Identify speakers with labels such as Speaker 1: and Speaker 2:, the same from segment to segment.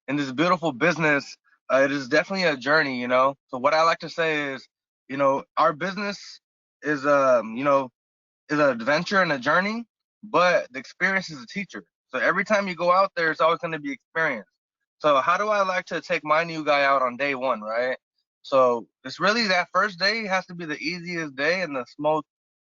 Speaker 1: in this beautiful business, it is definitely a journey, you know. So what I like to say is, you know, our business is you know, is an adventure and a journey, but the experience is a teacher. So every time you go out there, it's always going to be experience. So how do I like to take my new guy out on day one, right? So it's really that first day has to be the easiest day and the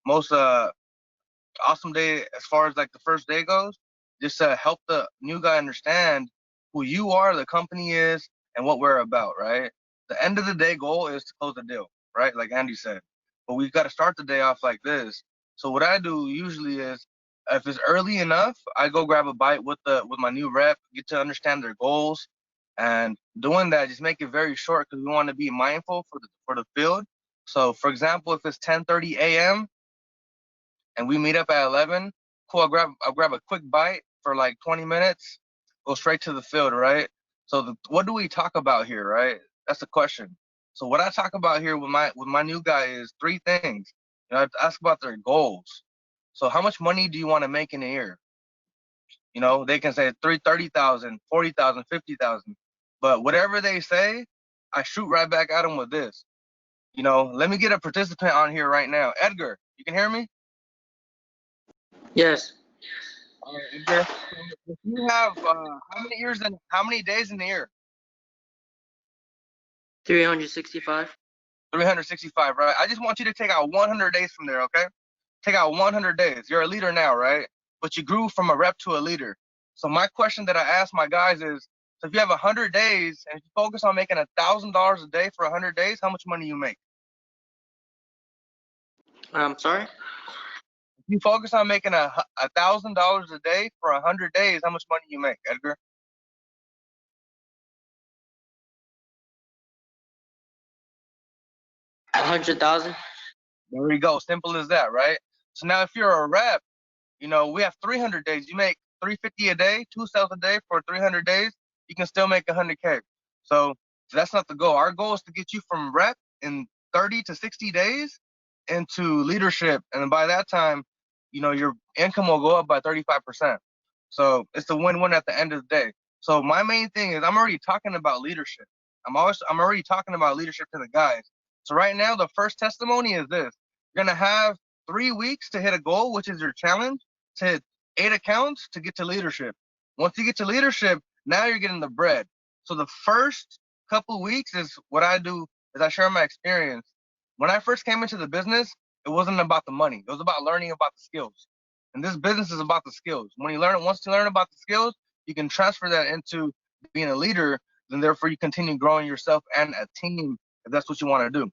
Speaker 1: most awesome day as far as like the first day goes, just to help the new guy understand who you are, the company is, and what we're about, right? The end of the day goal is to close the deal, right? Like Andy said. But we've got to start the day off like this. So what I do usually is if it's early enough, I go grab a bite with my new rep, get to understand their goals. And doing that, just make it very short because we want to be mindful for the field. So for example, if it's 10:30 a.m., and we meet up at 11, cool. I'll grab a quick bite for like 20 minutes, go straight to the field, right? So what do we talk about here, right? That's the question. So what I talk about here with my new guy is three things. You know, I ask about their goals. So how much money do you want to make in a year? You know, they can say 30,000, 40,000, 50,000, but whatever they say, I shoot right back at them with this. You know, let me get a participant on here right now. Edgar, you can hear me?
Speaker 2: Yes.
Speaker 1: All right, Edgar. So if you have how many years and how many days in the year?
Speaker 2: 365.
Speaker 1: 365, right? I just want you to take out 100 days from there, okay? Take out 100 days. You're a leader now, right? But you grew from a rep to a leader. So my question that I ask my guys is, so if you have 100 days and if you focus on making $1,000 a day for 100 days, how much money you make?
Speaker 2: I'm sorry.
Speaker 1: If you focus on making $1,000 a day for 100 days, how much money you make, Edgar?
Speaker 2: 100,000.
Speaker 1: There we go. Simple as that, right? So now if you're a rep, you know, we have 300 days. You make 350 a day, two sales a day for 300 days. You can still make 100K. So that's not the goal. Our goal is to get you from rep in 30 to 60 days into leadership, and by that time, you know, your income will go up by 35%. So it's a win-win at the end of the day. So my main thing is I'm already talking about leadership. I'm already talking about leadership to the guys. So right now, the first testimony is this: you're gonna have 3 weeks to hit a goal, which is your challenge, to hit 8 accounts to get to leadership. Once you get to leadership, now you're getting the bread. So the first couple of weeks is what I do is I share my experience. When I first came into the business, it wasn't about the money. It was about learning about the skills. And this business is about the skills. When you learn, once you learn about the skills, you can transfer that into being a leader. Then therefore you continue growing yourself and a team if that's what you want to do.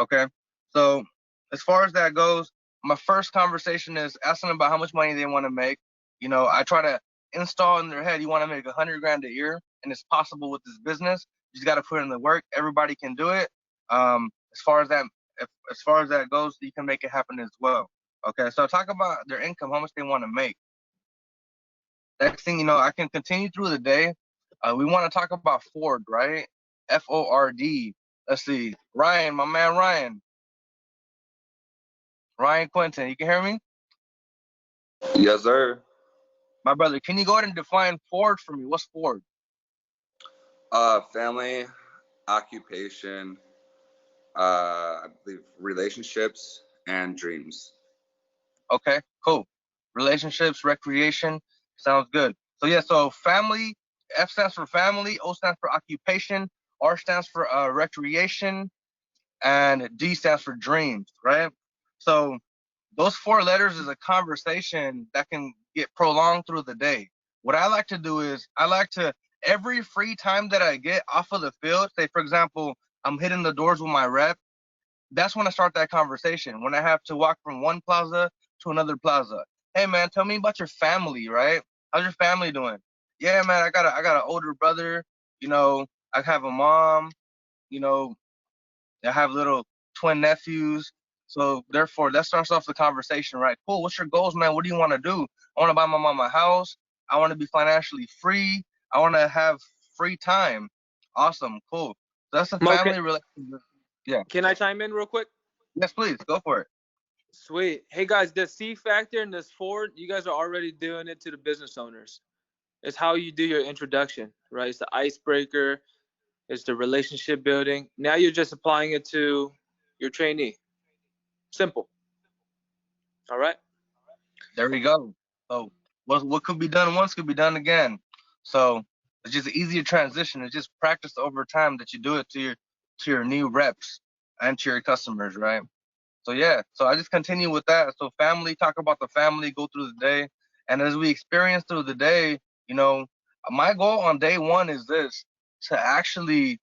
Speaker 1: Okay. So as far as that goes, my first conversation is asking about how much money they want to make. You know, I try to install in their head you want to make 100 grand a year, and it's possible with this business. You just got to put in the work. Everybody can do it. As far as that, as far as that goes, you can make it happen as well. Okay, so talk about their income, how much they want to make. Next thing you know, I can continue through the day. We want to talk about Ford, right? Ford. Let's see, Ryan, my man Ryan, Ryan Quinton, you can hear me?
Speaker 3: Yes, sir.
Speaker 1: My brother, can you go ahead and define Ford for me? What's Ford?
Speaker 3: Family, occupation, I believe relationships and dreams.
Speaker 1: Okay, cool. Relationships, recreation, sounds good. So yeah, so family, F stands for family, O stands for occupation, R stands for recreation, and D stands for dreams, right? So those four letters is a conversation that can get prolonged through the day. What I like to do is I like to every free time that I get off of the field, say for example, I'm hitting the doors with my rep, that's when I start that conversation. When I have to walk from one plaza to another plaza. Hey man, tell me about your family, right? How's your family doing? Yeah, man, I got an older brother, you know, I have a mom, you know, I have little twin nephews. So therefore, that starts off the conversation, right? Cool. What's your goals, man? What do you want to do? I want to buy my mom a house. I want to be financially free. I want to have free time. Awesome. Cool. So that's a
Speaker 4: Mo,
Speaker 1: family relationship. Yeah.
Speaker 4: can I chime in real quick?
Speaker 1: Yes, please. Go for it.
Speaker 4: Sweet. Hey guys, the C factor and this Ford, you guys are already doing it to the business owners. It's how you do your introduction, right? It's the icebreaker. It's the relationship building. Now you're just applying it to your trainee. Simple. All right.
Speaker 1: There we go. So what could be done once could be done again. So it's just an easier transition. It's just practice over time that you do it to your new reps and to your customers, right? So yeah, so I just continue with that. So family, talk about the family, go through the day, and as we experience through the day, you know, my goal on day one is this: to actually,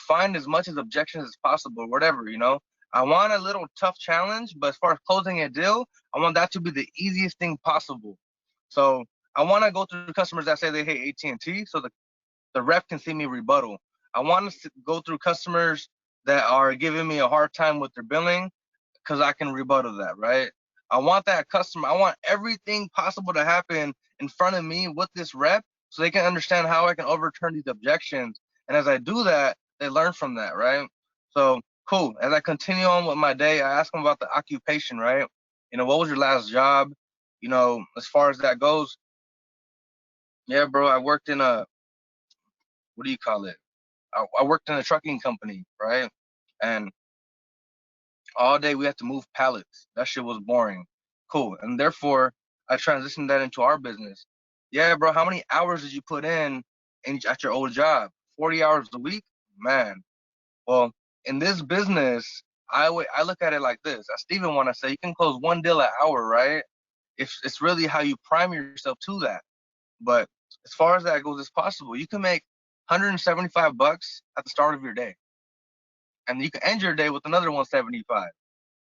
Speaker 1: find as much as objections as possible, whatever, I want a little tough challenge, but as far as closing a deal, I want that to be the easiest thing possible. So I want to go through customers that say they hate AT&T, so the rep can see me rebuttal. I want to go through customers that are giving me a hard time with their billing because I can rebuttal that, right? I want that customer, I want everything possible to happen in front of me with this rep so they can understand how I can overturn these objections. And as I do that, they learn from that, right? So cool. As I continue on with my day, I ask them about the occupation, right? What was your last job? As far as that goes, yeah, bro, I worked in what do you call it? I worked in a trucking company, right? And all day we had to move pallets. That shit was boring. Cool. And therefore, I transitioned that into our business. Yeah, bro, how many hours did you put at your old job? 40 hours a week? Man. Well, in this business, I look at it like this. I Steven want to say you can close one deal an hour, right? If it's really how you prime yourself to that. But as far as that goes, it's possible. You can make 175 bucks at the start of your day, and you can end your day with another 175.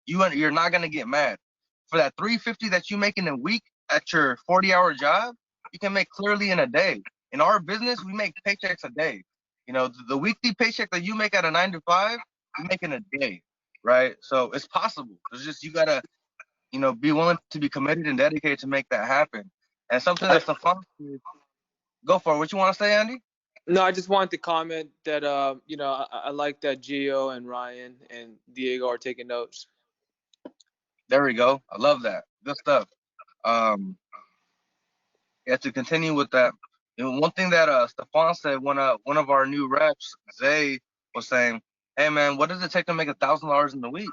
Speaker 1: You're not gonna get mad for that 350 that you make in a week at your 40-hour job. You can make clearly in a day. In our business, we make paychecks a day. The weekly paycheck that you make at a 9 to 5, you make in a day, right? So it's possible. It's just you gotta be willing to be committed and dedicated to make that happen. And something that's the fun. Go for it. What you want to say, Andy?
Speaker 4: No, I just wanted to comment that I like that Gio and Ryan and Diego are taking notes.
Speaker 1: There we go. I love that. Good stuff. Um, yeah, to continue with that, one thing that Stefan said when one of our new reps, Zay, was saying, "Hey man, what does it take to make $1,000 in the week?"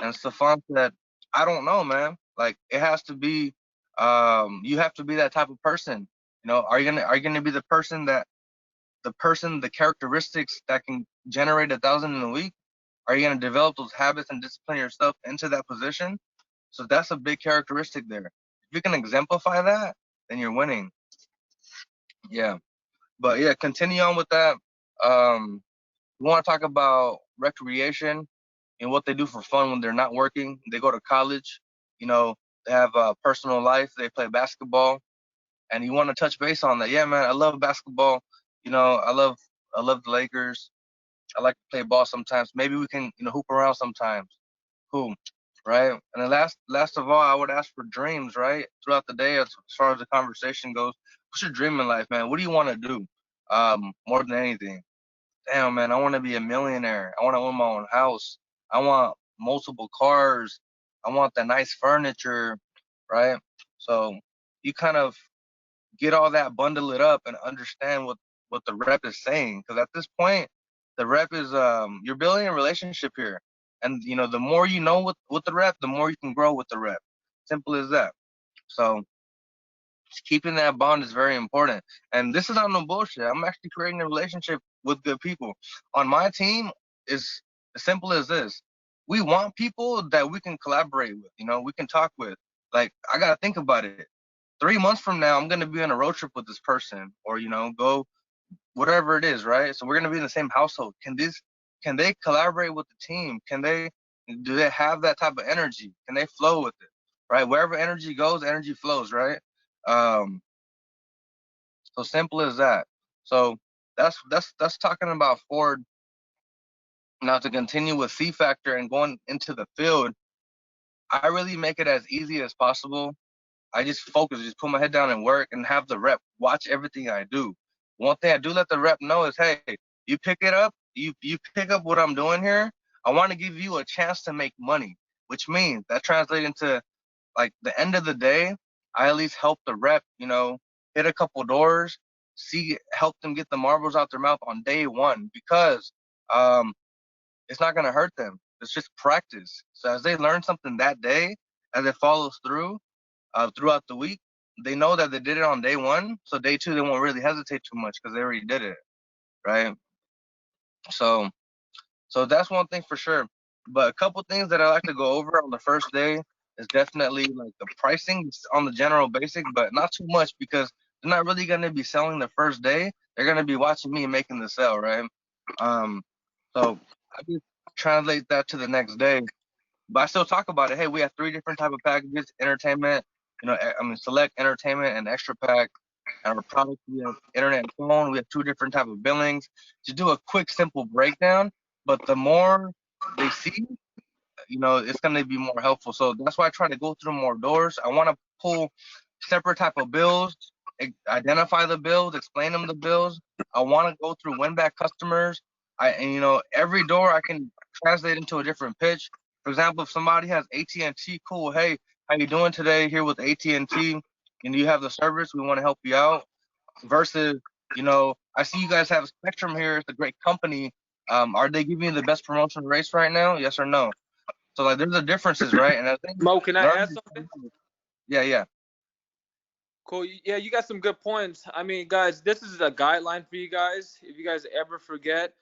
Speaker 1: And Stefan said, "I don't know, man. Like it has to be, you have to be that type of person. Are you gonna be the characteristics that can generate 1,000 in a week? Are you gonna develop those habits and discipline yourself into that position? So that's a big characteristic there. If you can exemplify that, then you're winning. Yeah. But yeah, continue on with that. We want to talk about recreation and what they do for fun when they're not working. They go to college, you know, they have a personal life, they play basketball, and you want to touch base on that. Yeah, man, I love basketball. I love the Lakers. I like to play ball sometimes. Maybe we can, hoop around sometimes. Cool, right? And then last of all, I would ask for dreams, right? Throughout the day, as far as the conversation goes, what's your dream in life, man? What do you want to do? More than anything, damn, man, I want to be a millionaire. I want to own my own house. I want multiple cars. I want the nice furniture, right? So you kind of get all that, bundle it up, and understand what the rep is saying. Because at this point, the rep is you're building a relationship here, and the more you know with the rep, the more you can grow with the rep. Simple as that. So keeping that bond is very important. And this is not no bullshit. I'm actually creating a relationship with good people. On my team is as simple as this. We want people that we can collaborate with, we can talk with. Like I gotta think about it. 3 months from now, I'm gonna be on a road trip with this person, or go whatever it is, right? So we're gonna be in the same household. Can they collaborate with the team? Do they have that type of energy? Can they flow with it? Right? Wherever energy goes, energy flows, right? Um, so simple as that. So that's talking about Ford. Now to continue with C factor and going into the field, I really make it as easy as possible. I just focus, just put my head down and work and have the rep watch everything I do. One thing I do let the rep know is, hey, you pick it up, you pick up what I'm doing here. I want to give you a chance to make money, which means that translates into like the end of the day, I at least help the rep, hit a couple doors, help them get the marbles out their mouth on day one, because it's not gonna hurt them. It's just practice. So as they learn something that day, as it follows through throughout the week, they know that they did it on day one. So day two, they won't really hesitate too much because they already did it, right? So that's one thing for sure. But a couple things that I like to go over on the first day is definitely like the pricing on the general basic, but not too much, because they're not really gonna be selling the first day. They're gonna be watching me making the sale, right? Um, so I just translate that to the next day, but I still talk about it. Hey, we have three different type of packages: entertainment, select entertainment and extra pack. And our product, we have internet and phone. We have two different type of billings. To do a quick, simple breakdown, but the more they see, it's going to be more helpful. So that's why I try to go through more doors. I want to pull separate type of bills, identify the bills, explain them the bills. I want to go through win back customers. Every door I can translate into a different pitch. For example, if somebody has AT&T, cool. Hey, how you doing today? Here with AT&T, and you have the service. We want to help you out. Versus, I see you guys have Spectrum here. It's a great company. Are they giving you the best promotion rates right now? Yes or no? So like, there's the differences, right? And I think
Speaker 4: Mo, can I add
Speaker 1: learning.
Speaker 4: something?
Speaker 1: Yeah.
Speaker 4: Cool. Yeah, you got some good points. I mean, guys, this is a guideline for you guys. If you guys ever forget,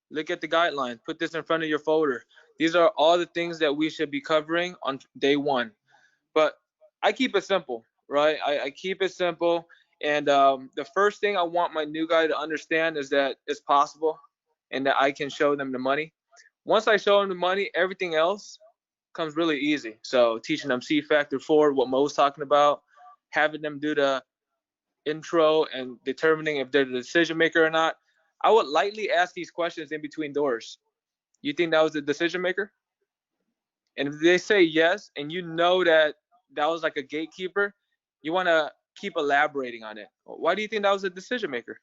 Speaker 4: look at the guideline. Put this in front of your folder. These are all the things that we should be covering on day one. But I keep it simple, right? I keep it simple. And the first thing I want my new guy to understand is that it's possible and that I can show them the money. Once I show them the money, everything else comes really easy. So teaching them C factor 4, what Mo's talking about, having them do the intro and determining if they're the decision maker or not. I would lightly ask these questions in between doors. You think that was the decision maker? And if they say yes, and you know that that was like a gatekeeper, you want to keep elaborating on it. Why do you think that was a decision maker?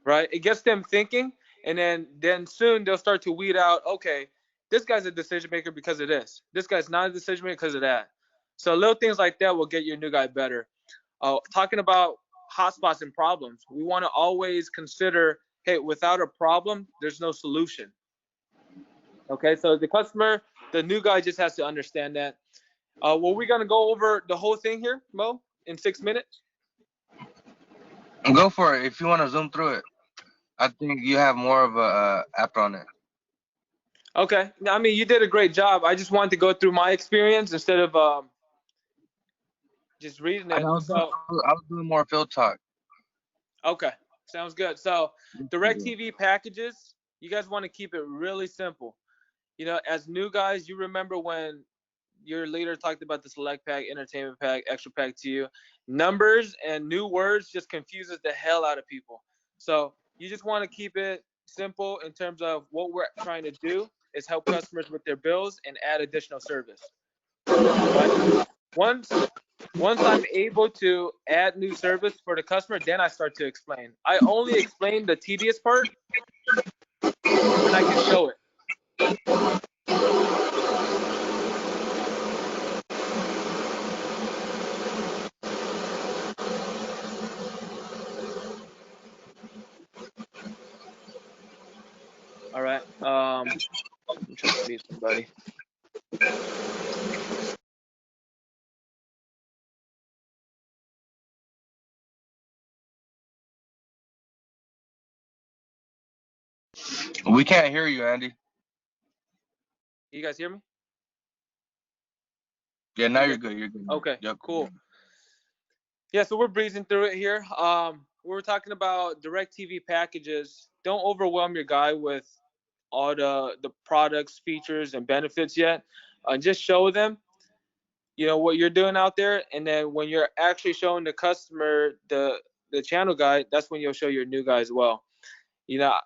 Speaker 4: Right? It gets them thinking, and then soon they'll start to weed out, okay, this guy's a decision maker because of this. This guy's not a decision maker because of that. So little things like that will get your new guy better. Talking about hotspots and problems, we want to always consider, hey, without a problem, there's no solution. Okay, so the new guy just has to understand that. Well, we're gonna go over the whole thing here, Mo, in 6 minutes.
Speaker 1: Go for it if you want to zoom through it. I think you have more of a app on it.
Speaker 4: Okay, I mean, you did a great job. I just wanted to go through my experience instead of just reading it.
Speaker 1: I was doing more field talk.
Speaker 4: Okay, sounds good. So DirecTV packages, you guys want to keep it really simple. As new guys, you remember when your leader talked about the select pack, entertainment pack, extra pack to you. Numbers and new words just confuses the hell out of people. So you just want to keep it simple in terms of what we're trying to do is help customers with their bills and add additional service. Right? Once I'm able to add new service for the customer, then I start to explain. I only explain the tedious part when I can show it. All right. I'm trying to meet somebody.
Speaker 1: We can't hear you, Andy.
Speaker 4: You guys hear me?
Speaker 1: Yeah, now you're good. You're good.
Speaker 4: Okay,
Speaker 1: Yep.
Speaker 4: cool. Yeah, so we're breezing through it here. We're talking about DirecTV packages. Don't overwhelm your guy with all the products, features, and benefits yet. Just show them, what you're doing out there, and then when you're actually showing the customer the channel guide, that's when you'll show your new guy as well.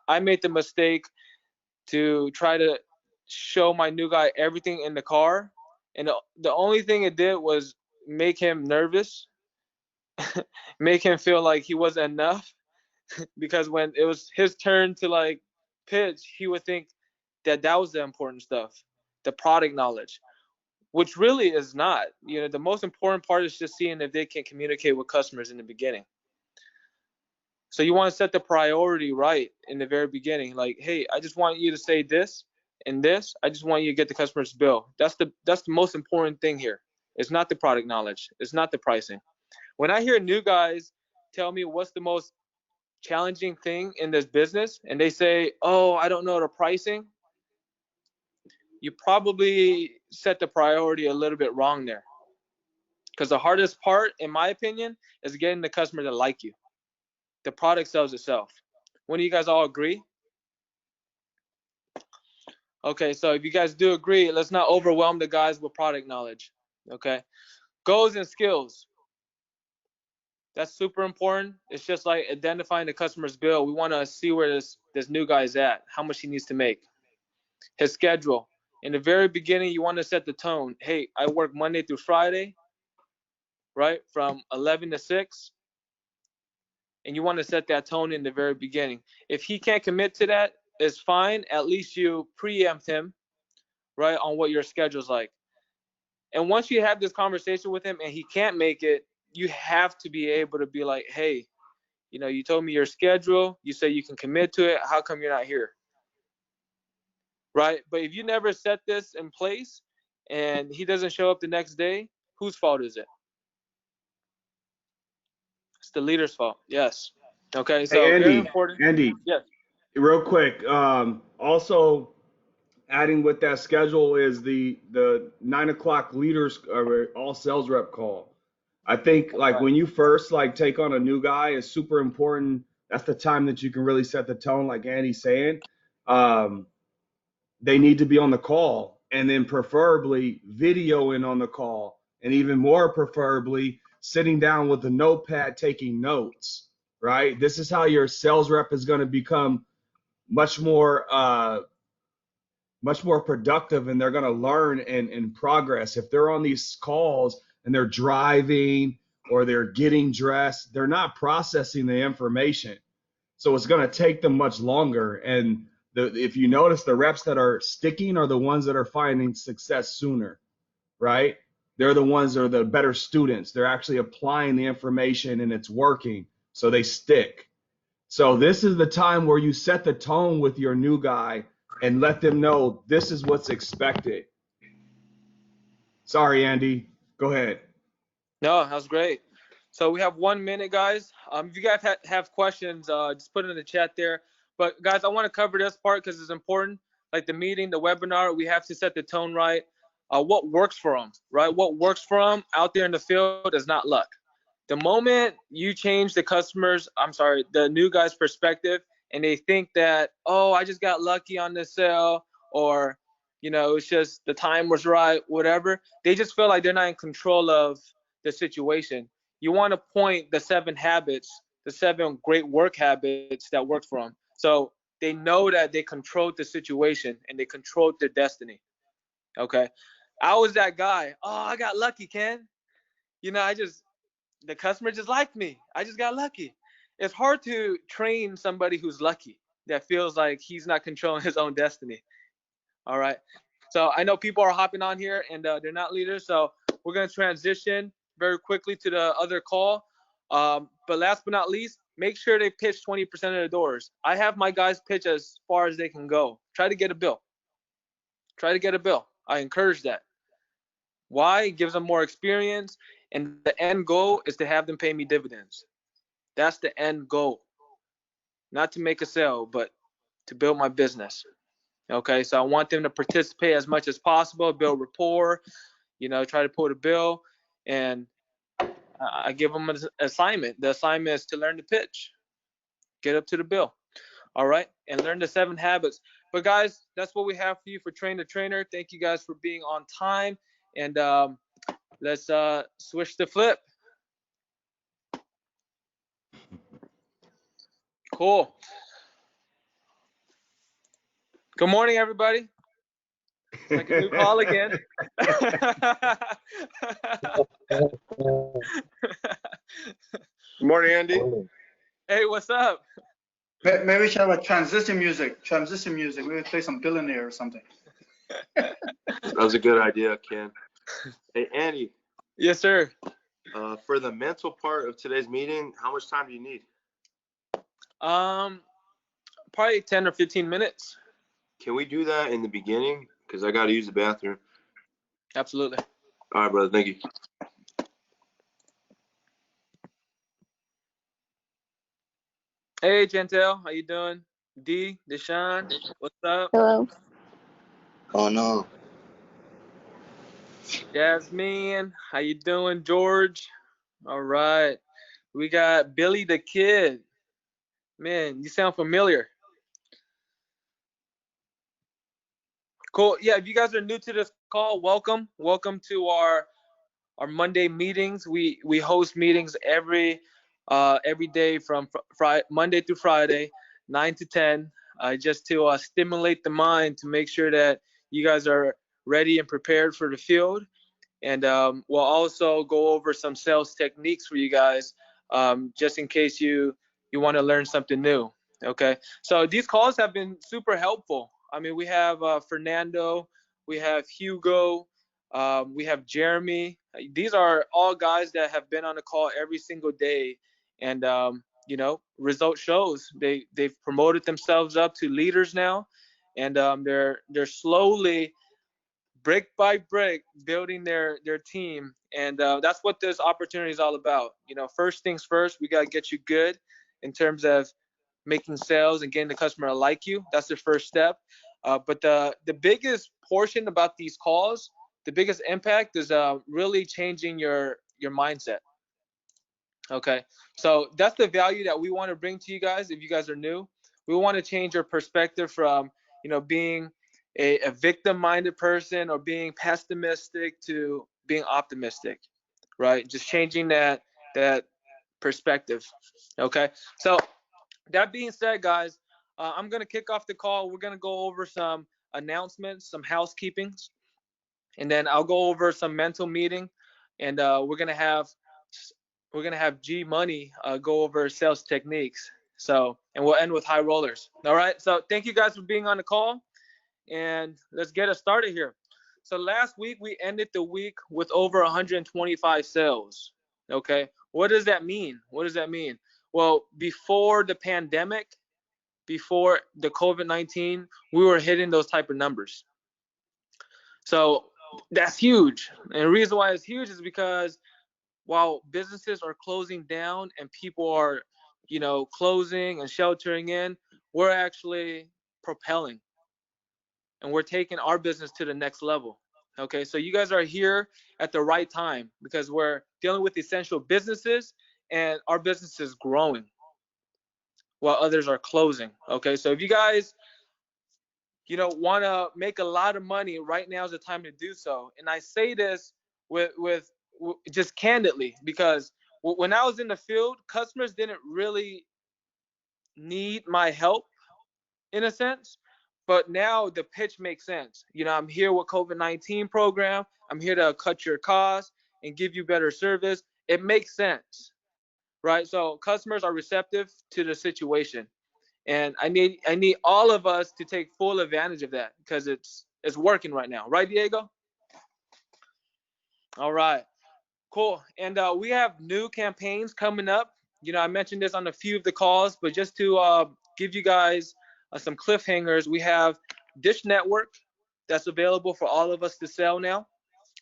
Speaker 4: I made the mistake to try to show my new guy everything in the car, and the only thing it did was make him nervous, make him feel like he wasn't enough, because when it was his turn to like pitch, he would think that was the important stuff, the product knowledge. which really is not. You know, the most important part is just seeing if they can communicate with customers in the beginning. So you want to set the priority right in the very beginning. Like, hey, I just want you to say this and this. I just want you to get the customer's bill. That's the most important thing here. It's not the product knowledge. It's not the pricing. When I hear new guys tell me what's the most challenging thing in this business, and they say, oh, I don't know the pricing, you probably set the priority a little bit wrong there. Because the hardest part, in my opinion, is getting the customer to like you. The product sells itself. When do you guys all agree? Okay, so if you guys do agree, let's not overwhelm the guys with product knowledge. Okay, goals and skills. That's super important. It's just like identifying the customer's bill. We want to see where this new guy's at, how much he needs to make. His schedule. In the very beginning, you want to set the tone. Hey, I work Monday through Friday, right, from 11 to 6. And you want to set that tone in the very beginning. If he can't commit to that, it's fine. At least you preempt him, right, on what your schedule's like. And once you have this conversation with him and he can't make it, you have to be able to be like, hey, you know, you told me your schedule. You say you can commit to it. How come you're not here? Right? But if you never set this in place and he doesn't show up the next day, whose fault is it? It's the leader's fault. Yes. Okay. So
Speaker 5: Hey,
Speaker 4: very
Speaker 5: Andy,
Speaker 4: important.
Speaker 5: Andy,
Speaker 4: Yes.
Speaker 5: real quick. Also, adding with that schedule is the 9 o'clock leaders all sales rep call. I think like when you first like take on a new guy is super important. That's the time that you can really set the tone, like Andy's saying. They need to be on the call, and then preferably videoing on the call, and even more preferably sitting down with a notepad taking notes, right? This is how your sales rep is going to become much more productive, and they're going to learn and progress. If they're on these calls and they're driving or they're getting dressed, they're not processing the information. So it's going to take them much longer. And if you notice, the reps that are sticking are the ones that are finding success sooner, right? They're the ones that are the better students. They're actually applying the information and it's working, so they stick. So this is the time where you set the tone with your new guy and let them know this is what's expected. Sorry, Andy. Go ahead.
Speaker 4: No, that was great. So we have 1 minute, guys. If you guys have questions, just put it in the chat there. But guys, I want to cover this part because it's important. Like the meeting, the webinar, we have to set the tone right. What works for them, right? What works for them out there in the field is not luck. The moment you change the new guy's perspective, and they think that, oh, I just got lucky on this sale, or, you know, it's just the time was right, whatever. They just feel like they're not in control of the situation. You want to point the 7 habits, the 7 great work habits that work for them. So they know that they controlled the situation and they controlled their destiny. Okay. I was that guy. Oh, I got lucky, Ken. You know, the customer just liked me. I just got lucky. It's hard to train somebody who's lucky, that feels like he's not controlling his own destiny. All right. So I know people are hopping on here and they're not leaders. So we're going to transition very quickly to the other call. But last but not least, make sure they pitch 20% of the doors. I have my guys pitch as far as they can go. Try to get a bill. I encourage that. Why? It gives them more experience. And the end goal is to have them pay me dividends. That's the end goal. Not to make a sale, but to build my business. Okay, so I want them to participate as much as possible, build rapport, you know, try to put a bill, and I give them an assignment. The assignment is to learn to pitch, get up to the bill, all right, and learn the 7 habits. But guys, that's what we have for you for Train the Trainer. Thank you guys for being on time, and let's switch the flip. Cool. Good morning, everybody. It's like a new call again.
Speaker 6: Good morning, Andy.
Speaker 4: Hey, what's up?
Speaker 7: Maybe we should have a transition music. Maybe play some Billionaire or something.
Speaker 6: That was a good idea, Ken. Hey, Andy,
Speaker 4: Yes, sir.
Speaker 6: for the mental part of today's meeting, how much time do you need?
Speaker 4: Probably 10 or 15 minutes.
Speaker 6: Can we do that in the beginning? Because I got to use the bathroom.
Speaker 4: Absolutely.
Speaker 6: All right, brother. Thank you.
Speaker 4: Hey, Chantel, how you doing? D, Deshaun, what's up?
Speaker 8: Hello.
Speaker 9: Oh no.
Speaker 4: Jasmine, how you doing? George, all right. We got Billy the Kid. Man, you sound familiar. Cool. Yeah, if you guys are new to this call, welcome. Welcome to our Monday meetings. We host meetings every day from Monday through Friday, 9 to 10, just to stimulate the mind to make sure that you guys are ready and prepared for the field. And we'll also go over some sales techniques for you guys, just in case you want to learn something new. Okay. So these calls have been super helpful. I mean, we have Fernando, we have Hugo, we have Jeremy. These are all guys that have been on the call every single day, and result shows they've promoted themselves up to leaders now, and they're slowly, brick by brick, building their team. And that's what this opportunity is all about. First things first, we got to get you good in terms of making sales and getting the customer to like you. That's the first step. But the biggest portion about these calls, the biggest impact is really changing your mindset. Okay, so that's the value that we want to bring to you guys. If you guys are new, we want to change your perspective from being a victim-minded person or being pessimistic to being optimistic, right? Just changing that perspective. Okay, so that being said, guys, I'm gonna kick off the call. We're gonna go over some announcements, some housekeepings, and then I'll go over some mental meeting, and we're gonna have G Money go over sales techniques. So, and we'll end with high rollers. All right. So, thank you guys for being on the call, and let's get us started here. So, last week we ended the week with over 125 sales. Okay. What does that mean? What does that mean? Well, before the pandemic, before the COVID-19, we were hitting those type of numbers. So that's huge. And the reason why it's huge is because while businesses are closing down and people are, closing and sheltering in, we're actually propelling and we're taking our business to the next level. Okay, so you guys are here at the right time because we're dealing with essential businesses and our business is growing while others are closing. Okay, so if you guys, want to make a lot of money, right now is the time to do so. And I say this with just candidly because when I was in the field, customers didn't really need my help in a sense, but now the pitch makes sense. I'm here with COVID-19 program. I'm here to cut your costs and give you better service. It makes sense, right? So customers are receptive to the situation, and I need all of us to take full advantage of that because it's working right now, right, Diego? All right. Cool. And we have new campaigns coming up. I mentioned this on a few of the calls, but just to give you guys some cliffhangers, we have Dish Network that's available for all of us to sell now.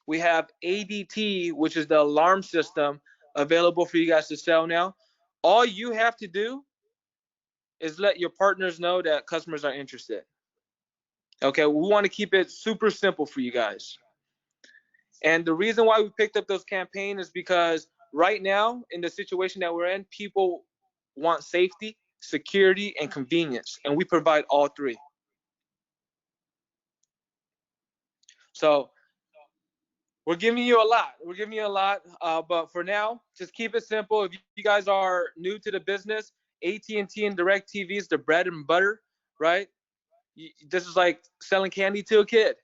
Speaker 4: We have ADT, which is the alarm system, available for you guys to sell now. All you have to do is let your partners know that customers are interested. Okay, we want to keep it super simple for you guys. And the reason why we picked up those campaigns is because right now, in the situation that we're in, people want safety, security, and convenience, and we provide all three. So we're giving you a lot. We're giving you a lot, but for now, just keep it simple. If you guys are new to the business, AT&T and DirecTV is the bread and butter, right? This is like selling candy to a kid.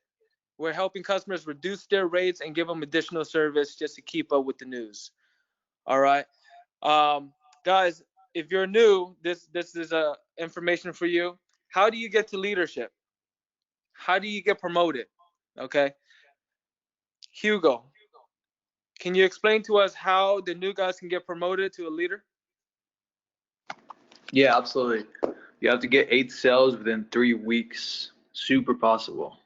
Speaker 4: We're helping customers reduce their rates and give them additional service just to keep up with the news. All right, guys, if you're new, this is information for you. How do you get to leadership? How do you get promoted? Okay, Hugo, can you explain to us how the new guys can get promoted to a leader?
Speaker 8: Yeah, absolutely. You have to get 8 sales within 3 weeks. Super possible.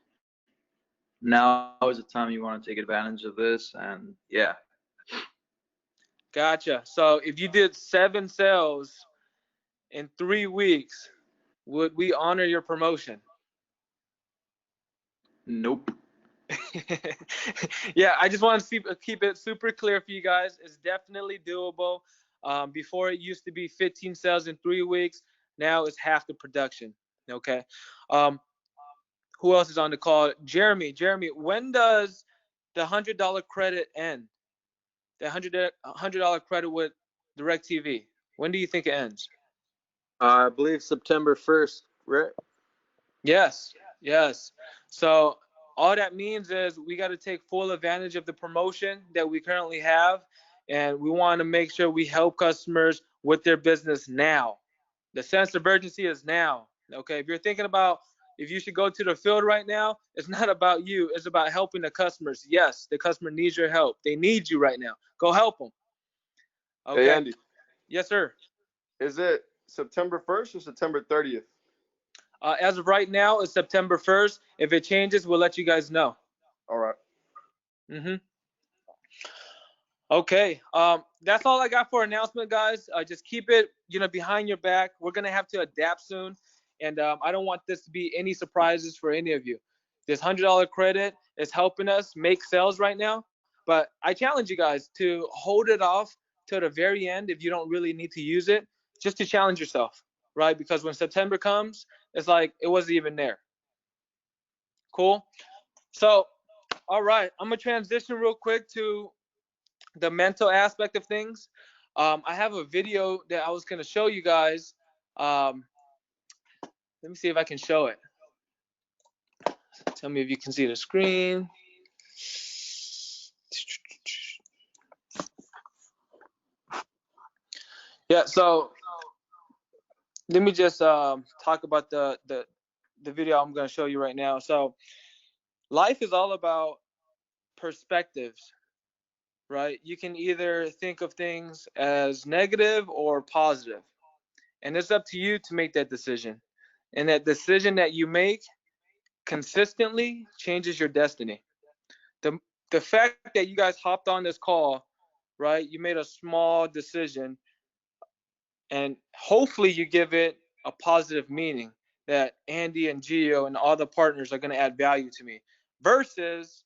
Speaker 8: Now is the time you want to take advantage of this, and yeah.
Speaker 4: Gotcha. So if you did 7 sales in 3 weeks, would we honor your promotion?
Speaker 8: Nope.
Speaker 4: Yeah, I just want to keep it super clear for you guys. It's definitely doable. Before it used to be 15 sales in 3 weeks. Now it's half the production. Okay. Who else is on the call? Jeremy. Jeremy, when does the $100 credit end? The $100 credit with DirecTV. When do you think it ends?
Speaker 10: I believe September 1st, right?
Speaker 4: Yes. Yes. So all that means is we got to take full advantage of the promotion that we currently have, and we want to make sure we help customers with their business now. The sense of urgency is now. Okay. If you're thinking about if you should go to the field right now, it's not about you. It's about helping the customers. Yes, the customer needs your help. They need you right now. Go help them. Okay.
Speaker 10: Hey, Andy,
Speaker 4: Yes, sir.
Speaker 10: is it September 1st or September 30th?
Speaker 4: As of right now, it's September 1st. If it changes, we'll let you guys know.
Speaker 10: All right.
Speaker 4: Okay. That's all I got for announcement, guys. Just keep it, behind your back. We're gonna have to adapt soon, and I don't want this to be any surprises for any of you. This $100 credit is helping us make sales right now, but I challenge you guys to hold it off till the very end if you don't really need to use it, just to challenge yourself, right? Because when September comes, it's like it wasn't even there. Cool. So, all right, I'm gonna transition real quick to the mental aspect of things. I have a video that I was going to show you guys. Let me see if I can show it. Tell me if you can see the screen. Yeah, so let me just talk about the video I'm going to show you right now. So life is all about perspectives, right? You can either think of things as negative or positive, and it's up to you to make that decision. And that decision that you make consistently changes your destiny. The fact that you guys hopped on this call, right? You made a small decision, and hopefully you give it a positive meaning that Andy and Gio and all the partners are going to add value to me. Versus,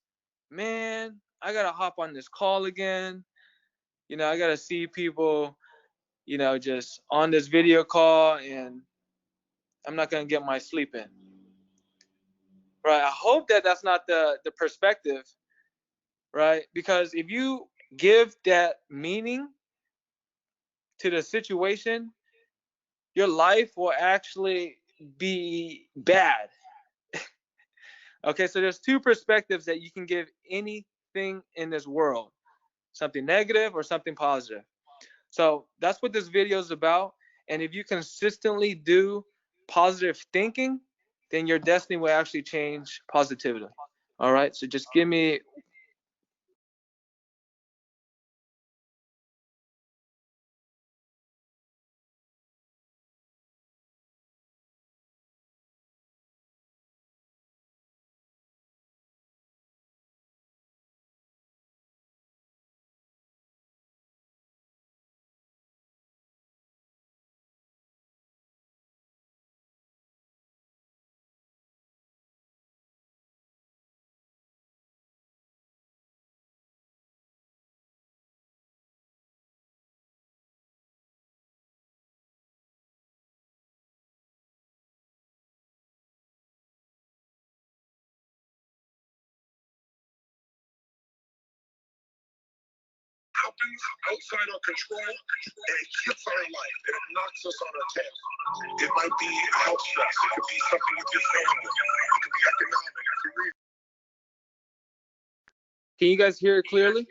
Speaker 4: man, I got to hop on this call again. I got to see people, just on this video call, and I'm not going to get my sleep in. Right? I hope that that's not the perspective, right? Because if you give that meaning to the situation, your life will actually be bad. Okay, so there's 2 perspectives that you can give anything in this world, something negative or something positive. So that's what this video is about. And if you consistently do positive thinking, then your destiny will actually change positively. All right, so just give me.
Speaker 11: Happens outside our control, and it hits our life, and it knocks us on our tail. It might be health stress, it could be something with your family, it could be economic, career.
Speaker 4: Can you guys hear it clearly?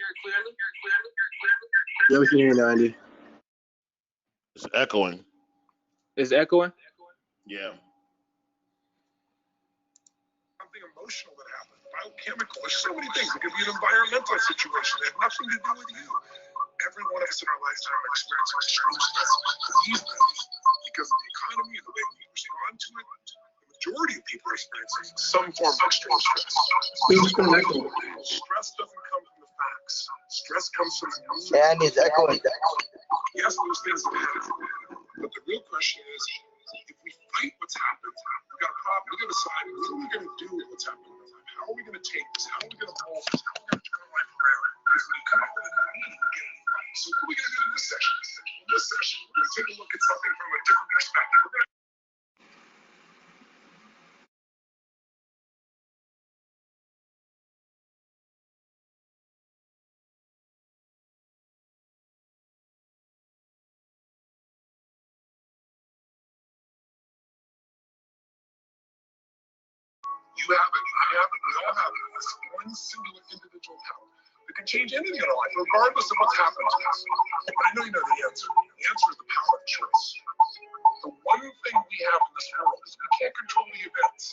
Speaker 6: Yeah, we can hear you now, Andy.
Speaker 11: It's echoing.
Speaker 4: Is it echoing?
Speaker 11: Yeah. Something emotional that happened. biochemical. There's so many things. It could be an environmental situation that have nothing to do with you. Every one of us in our lifetime are experiencing extreme stress these days because of the economy and the way we respond to it. The majority of people are experiencing some form of extreme stress. Stress doesn't come from the facts. Stress comes from the news.
Speaker 9: And it's echoing.
Speaker 11: Yes, those things have happened. But the real question is, if we fight what's happened, we've got a problem. We've got to decide, what are we going to do with what's happening in our life? How are we going to take this? How are we going to mold this? How are we going to turn our life around? Because when you come up with a new meaning, you get it right. So what are we going to do in this session? In this session, we're going to take a look at something from a different perspective. We're going to You have it, I have it, we all have it. It's one singular individual power that can change anything in our life, regardless of what's happened to us. But I know you know the answer. The answer is the power of choice. The one thing we have in this world is we can't control the events,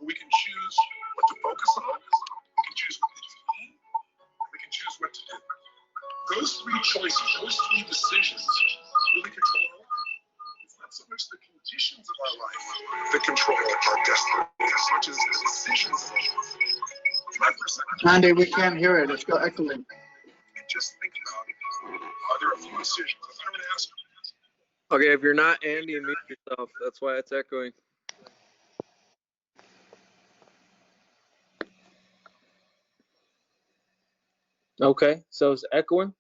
Speaker 11: but we can choose what to focus on, we can choose what to feed, and we can choose what to do. Those three choices, those three decisions really control our life. It's not so much the conditions of our life that control our destiny as much as the decisions of our life. My first second,
Speaker 7: Andy, we can't hear it. It's still echoing.
Speaker 11: and just think about it. Are there a few decisions? That's what I'm going to ask you.
Speaker 12: Okay, if you're not Andy, mute yourself. That's why it's echoing.
Speaker 4: Okay, so it's echoing.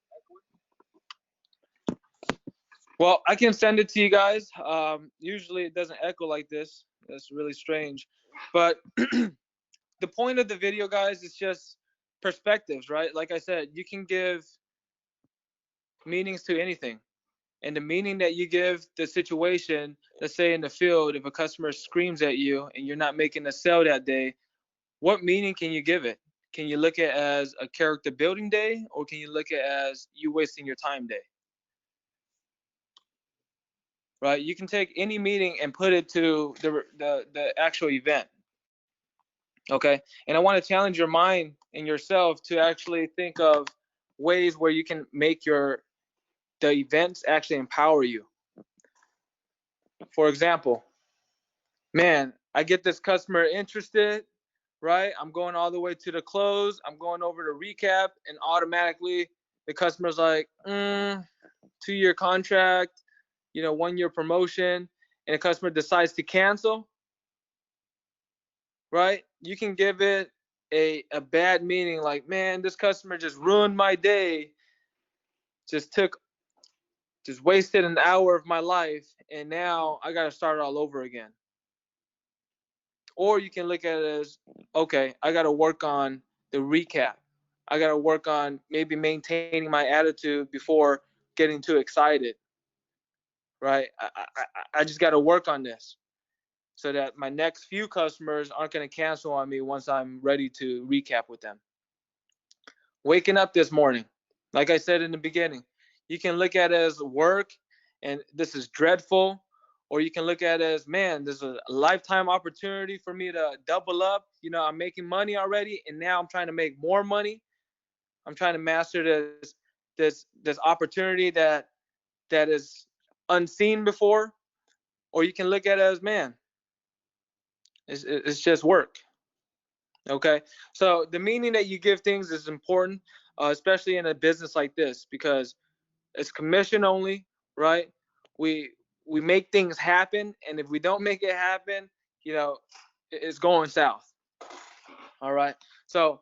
Speaker 4: Well, I can send it to you guys. Usually it doesn't echo like this. That's really strange. But the point of the video, guys, is just perspectives, right? Like I said, you can give meanings to anything. And the meaning that you give the situation, let's say in the field, if a customer screams at you and you're not making a sale that day, what meaning can you give it? Can you look at it as a character building day, or can you look at it as you wasting your time day? Right? You can take any meeting and put it to the actual event. Okay? And I want to challenge your mind and yourself to actually think of ways where you can make the events actually empower you. For example, man, I get this customer interested, right? I'm going all the way to the close. I'm going over to recap, and automatically the customer's like, 2-year contract, 1-year promotion, and the customer decides to cancel, right? You can give it a bad meaning, like, man, this customer just ruined my day, just wasted an hour of my life, and now I got to start all over again. Or you can look at it as, okay, I got to work on the recap. I got to work on maybe maintaining my attitude before getting too excited, right? I just got to work on this so that my next few customers aren't going to cancel on me once I'm ready to recap with them. Waking up this morning, like I said in the beginning, you can look at it as work and this is dreadful, or you can look at it as, man, this is a lifetime opportunity for me to double up. I'm making money already, and now I'm trying to make more money. I'm trying to master this opportunity that is unseen before. Or you can look at it as, man, it's just work. Okay, so the meaning that you give things is important, especially in a business like this, because it's commission only, right? We make things happen, and if we don't make it happen, it's going south. All right. So,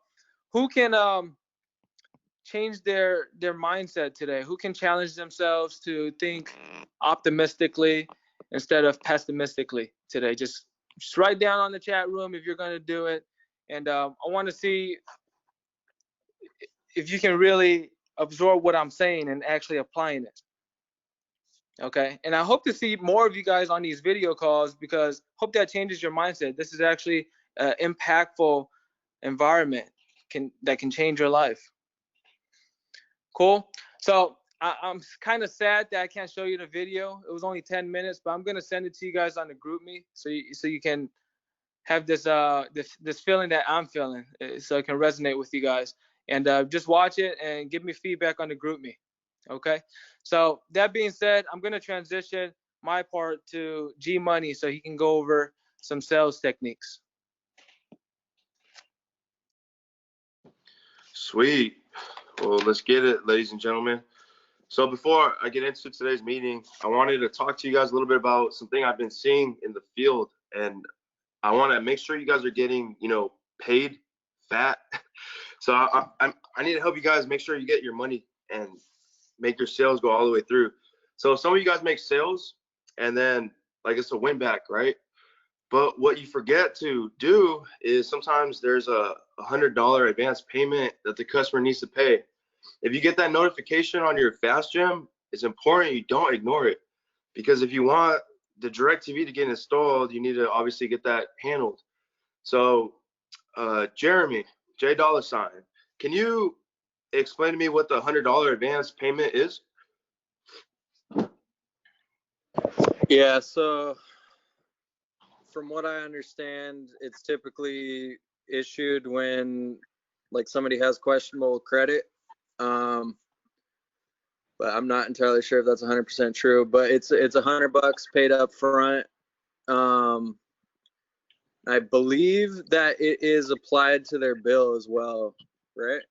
Speaker 4: who can change their mindset today? Who can challenge themselves to think optimistically instead of pessimistically today? Just write down on the chat room if you're going to do it, and I want to see if you can really absorb what I'm saying and actually applying it. Okay, and I hope to see more of you guys on these video calls, because hope that changes your mindset. This is actually an impactful environment that can change your life. Cool. So I'm kind of sad that I can't show you the video. It was only 10 minutes, but I'm gonna send it to you guys on the group me so you can have this feeling that I'm feeling, so it can resonate with you guys. And just watch it and give me feedback on the group me. Okay. So that being said, I'm gonna transition my part to G Money so he can go over some sales techniques.
Speaker 6: Sweet. Well, let's get it, ladies and gentlemen. So before I get into today's meeting, I wanted to talk to you guys a little bit about something I've been seeing in the field, and I want to make sure you guys are getting, paid fat. So I need to help you guys make sure you get your money and make your sales go all the way through. So some of you guys make sales and then like it's a win back, right? But what you forget to do is sometimes there's a $100 advance payment that the customer needs to pay. If you get that notification on your Fast Gem, it's important you don't ignore it, because if you want the DirecTV to get installed, you need to obviously get that handled. So Jeremy, J dollar sign, can you explain to me what the $100 advance payment is?
Speaker 12: Yeah, so from what I understand, it's typically issued when like somebody has questionable credit. But I'm not entirely sure if that's 100% true, but it's $100 paid up front. I believe that it is applied to their bill as well, right?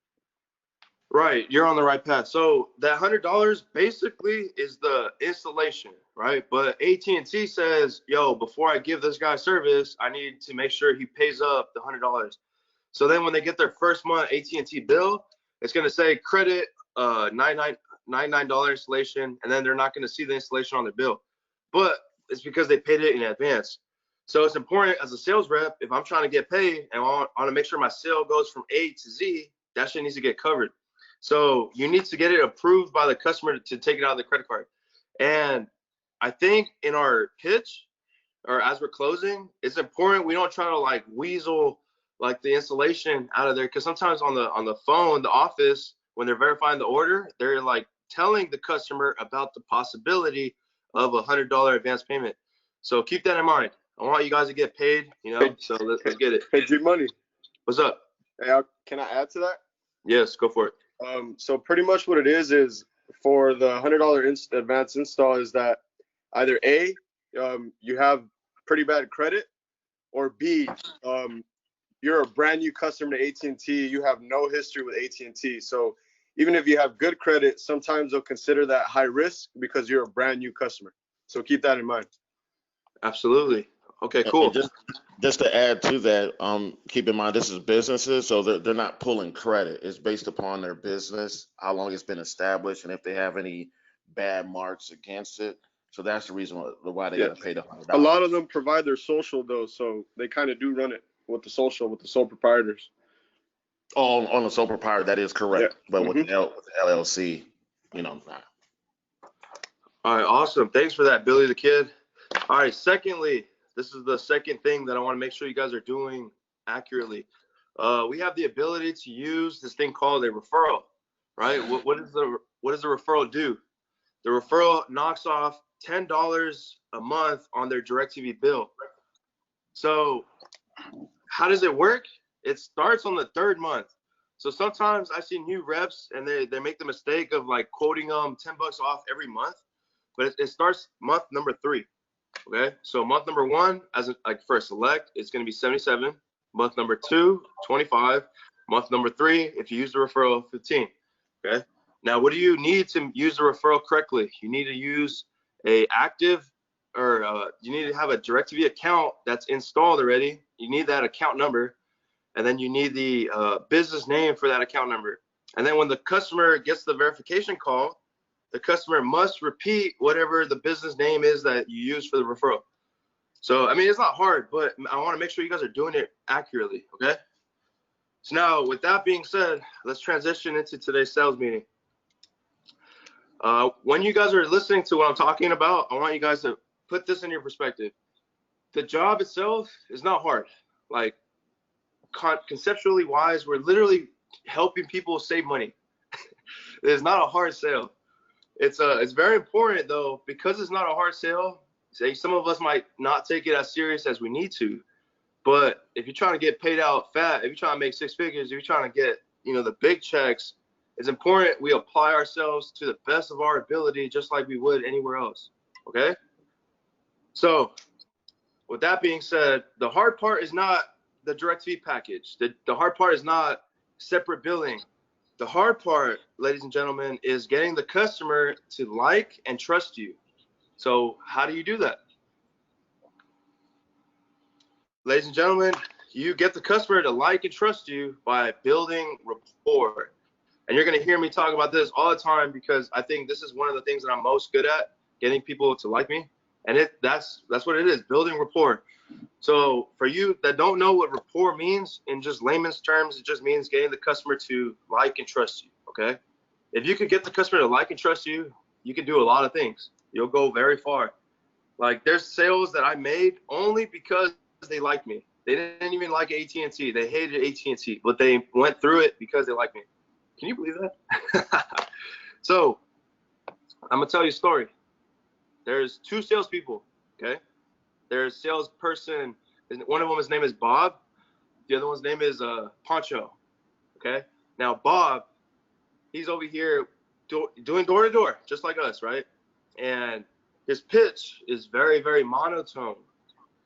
Speaker 6: Right, you're on the right path. So that $100 basically is the installation, right? But AT&T says, yo, before I give this guy service, I need to make sure he pays up the $100. So then when they get their first month AT&T bill, it's going to say credit $99 installation, and then they're not going to see the installation on their bill. But it's because they paid it in advance. So it's important as a sales rep, if I'm trying to get paid and I want to make sure my sale goes from A to Z, that shit needs to get covered. So you need to get it approved by the customer to take it out of the credit card. And I think in our pitch or as we're closing, it's important we don't try to like weasel like the installation out of there, because sometimes on the phone, the office, when they're verifying the order, they're like telling the customer about the possibility of a $100 advance payment. So keep that in mind. I want you guys to get paid, so let's get it.
Speaker 10: Hey, G Money.
Speaker 6: What's up?
Speaker 10: Hey, can I add to that?
Speaker 6: Yes, go for it.
Speaker 10: So pretty much what it is for the $100 advance install is that either A, you have pretty bad credit, or B, you're a brand new customer to AT&T. You have no history with AT&T. So even if you have good credit, sometimes they'll consider that high risk because you're a brand new customer. So keep that in mind.
Speaker 6: Absolutely. Okay, cool.
Speaker 13: And just to add to that, keep in mind this is businesses, so they're not pulling credit. It's based upon their business, how long it's been established, and if they have any bad marks against it. So that's the reason why they got to pay the $100.
Speaker 10: A lot of them provide their social though, so they kind of do run it with the social, with the sole proprietors.
Speaker 13: Oh, on the sole proprietor, that is correct. Yeah. But with the LLC, not.
Speaker 6: All right, awesome. Thanks for that, Billy the Kid. All right, secondly, this is the second thing that I want to make sure you guys are doing accurately. We have the ability to use this thing called a referral, right? What does the referral do? The referral knocks off $10 a month on their DirecTV bill. So how does it work? It starts on the third month. So sometimes I see new reps and they make the mistake of like quoting them $10 off every month, but it starts month number 3. Okay, so month number 1, for a select, it's going to be 77. Month number 2, 25. Month number 3, if you use the referral, 15. Okay. Now, what do you need to use the referral correctly? You need to use you need to have a DirecTV account that's installed already. You need that account number, and then you need the business name for that account number. And then when the customer gets the verification call, the customer must repeat whatever the business name is that you use for the referral. So, I mean, it's not hard, but I want to make sure you guys are doing it accurately, okay? So now, with that being said, let's transition into today's sales meeting. When you guys are listening to what I'm talking about, I want you guys to put this in your perspective. The job itself is not hard. Like, conceptually wise, we're literally helping people save money. It's not a hard sale. It's very important though, because it's not a hard sale. Say some of us might not take it as serious as we need to, But if you're trying to get paid out fat, if you're trying to make 6 figures, if you're trying to get, the big checks, it's important we apply ourselves to the best of our ability, just like we would anywhere else. Okay? So with that being said, the hard part is not the direct fee package. The hard part is not separate billing. The hard part, ladies and gentlemen, is getting the customer to like and trust you. So how do you do that? Ladies and gentlemen, you get the customer to like and trust you by building rapport. And you're going to hear me talk about this all the time because I think this is one of the things that I'm most good at, getting people to like me. And that's what it is, building rapport. So for you that don't know what rapport means, in just layman's terms, it just means getting the customer to like and trust you, okay? If you could get the customer to like and trust you, you can do a lot of things. You'll go very far. Like there's sales that I made only because they liked me. They didn't even like AT&T. They hated AT&T, but they went through it because they liked me. Can you believe that? So I'm gonna tell you a story. There's 2 salespeople, okay? There's salesperson, one of them, his name is Bob. The other one's name is Pancho, okay? Now, Bob, he's over here doing door-to-door, just like us, right? And his pitch is very, very monotone.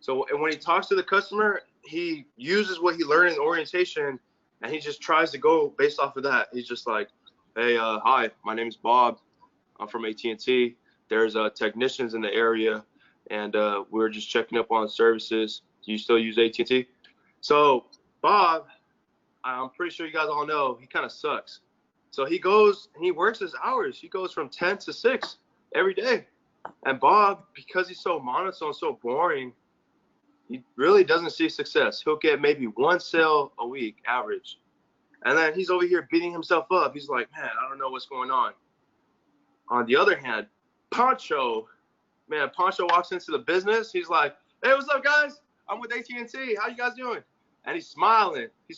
Speaker 6: So when he talks to the customer, he uses what he learned in orientation, and he just tries to go based off of that. He's just like, hey, hi, my name is Bob. I'm from AT&T. There's technicians in the area, and we're just checking up on services. Do you still use AT&T? So Bob, I'm pretty sure you guys all know, he kind of sucks. So he goes and he works his hours. He goes from 10 to 6 every day. And Bob, because he's so monotone, so boring, he really doesn't see success. He'll get maybe 1 sale a week average. And then he's over here beating himself up. He's like, man, I don't know what's going on. On the other hand, Pancho walks into the business. He's like, hey, what's up, guys? I'm with AT&T. How you guys doing? And he's smiling. He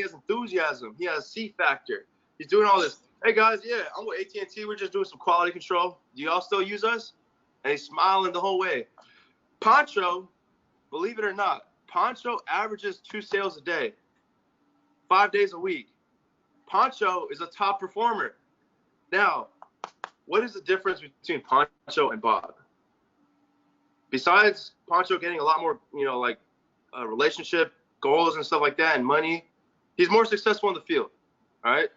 Speaker 6: has enthusiasm. He has C factor. He's doing all this. Hey, guys, yeah, I'm with AT&T. We're just doing some quality control. Do y'all still use us? And he's smiling the whole way. Pancho, believe it or not, Pancho averages 2 sales a day, 5 days a week. Pancho is a top performer. Now, what is the difference between Pancho and Bob? Besides Pancho getting a lot more, relationship goals and stuff like that and money, he's more successful in the field, all right?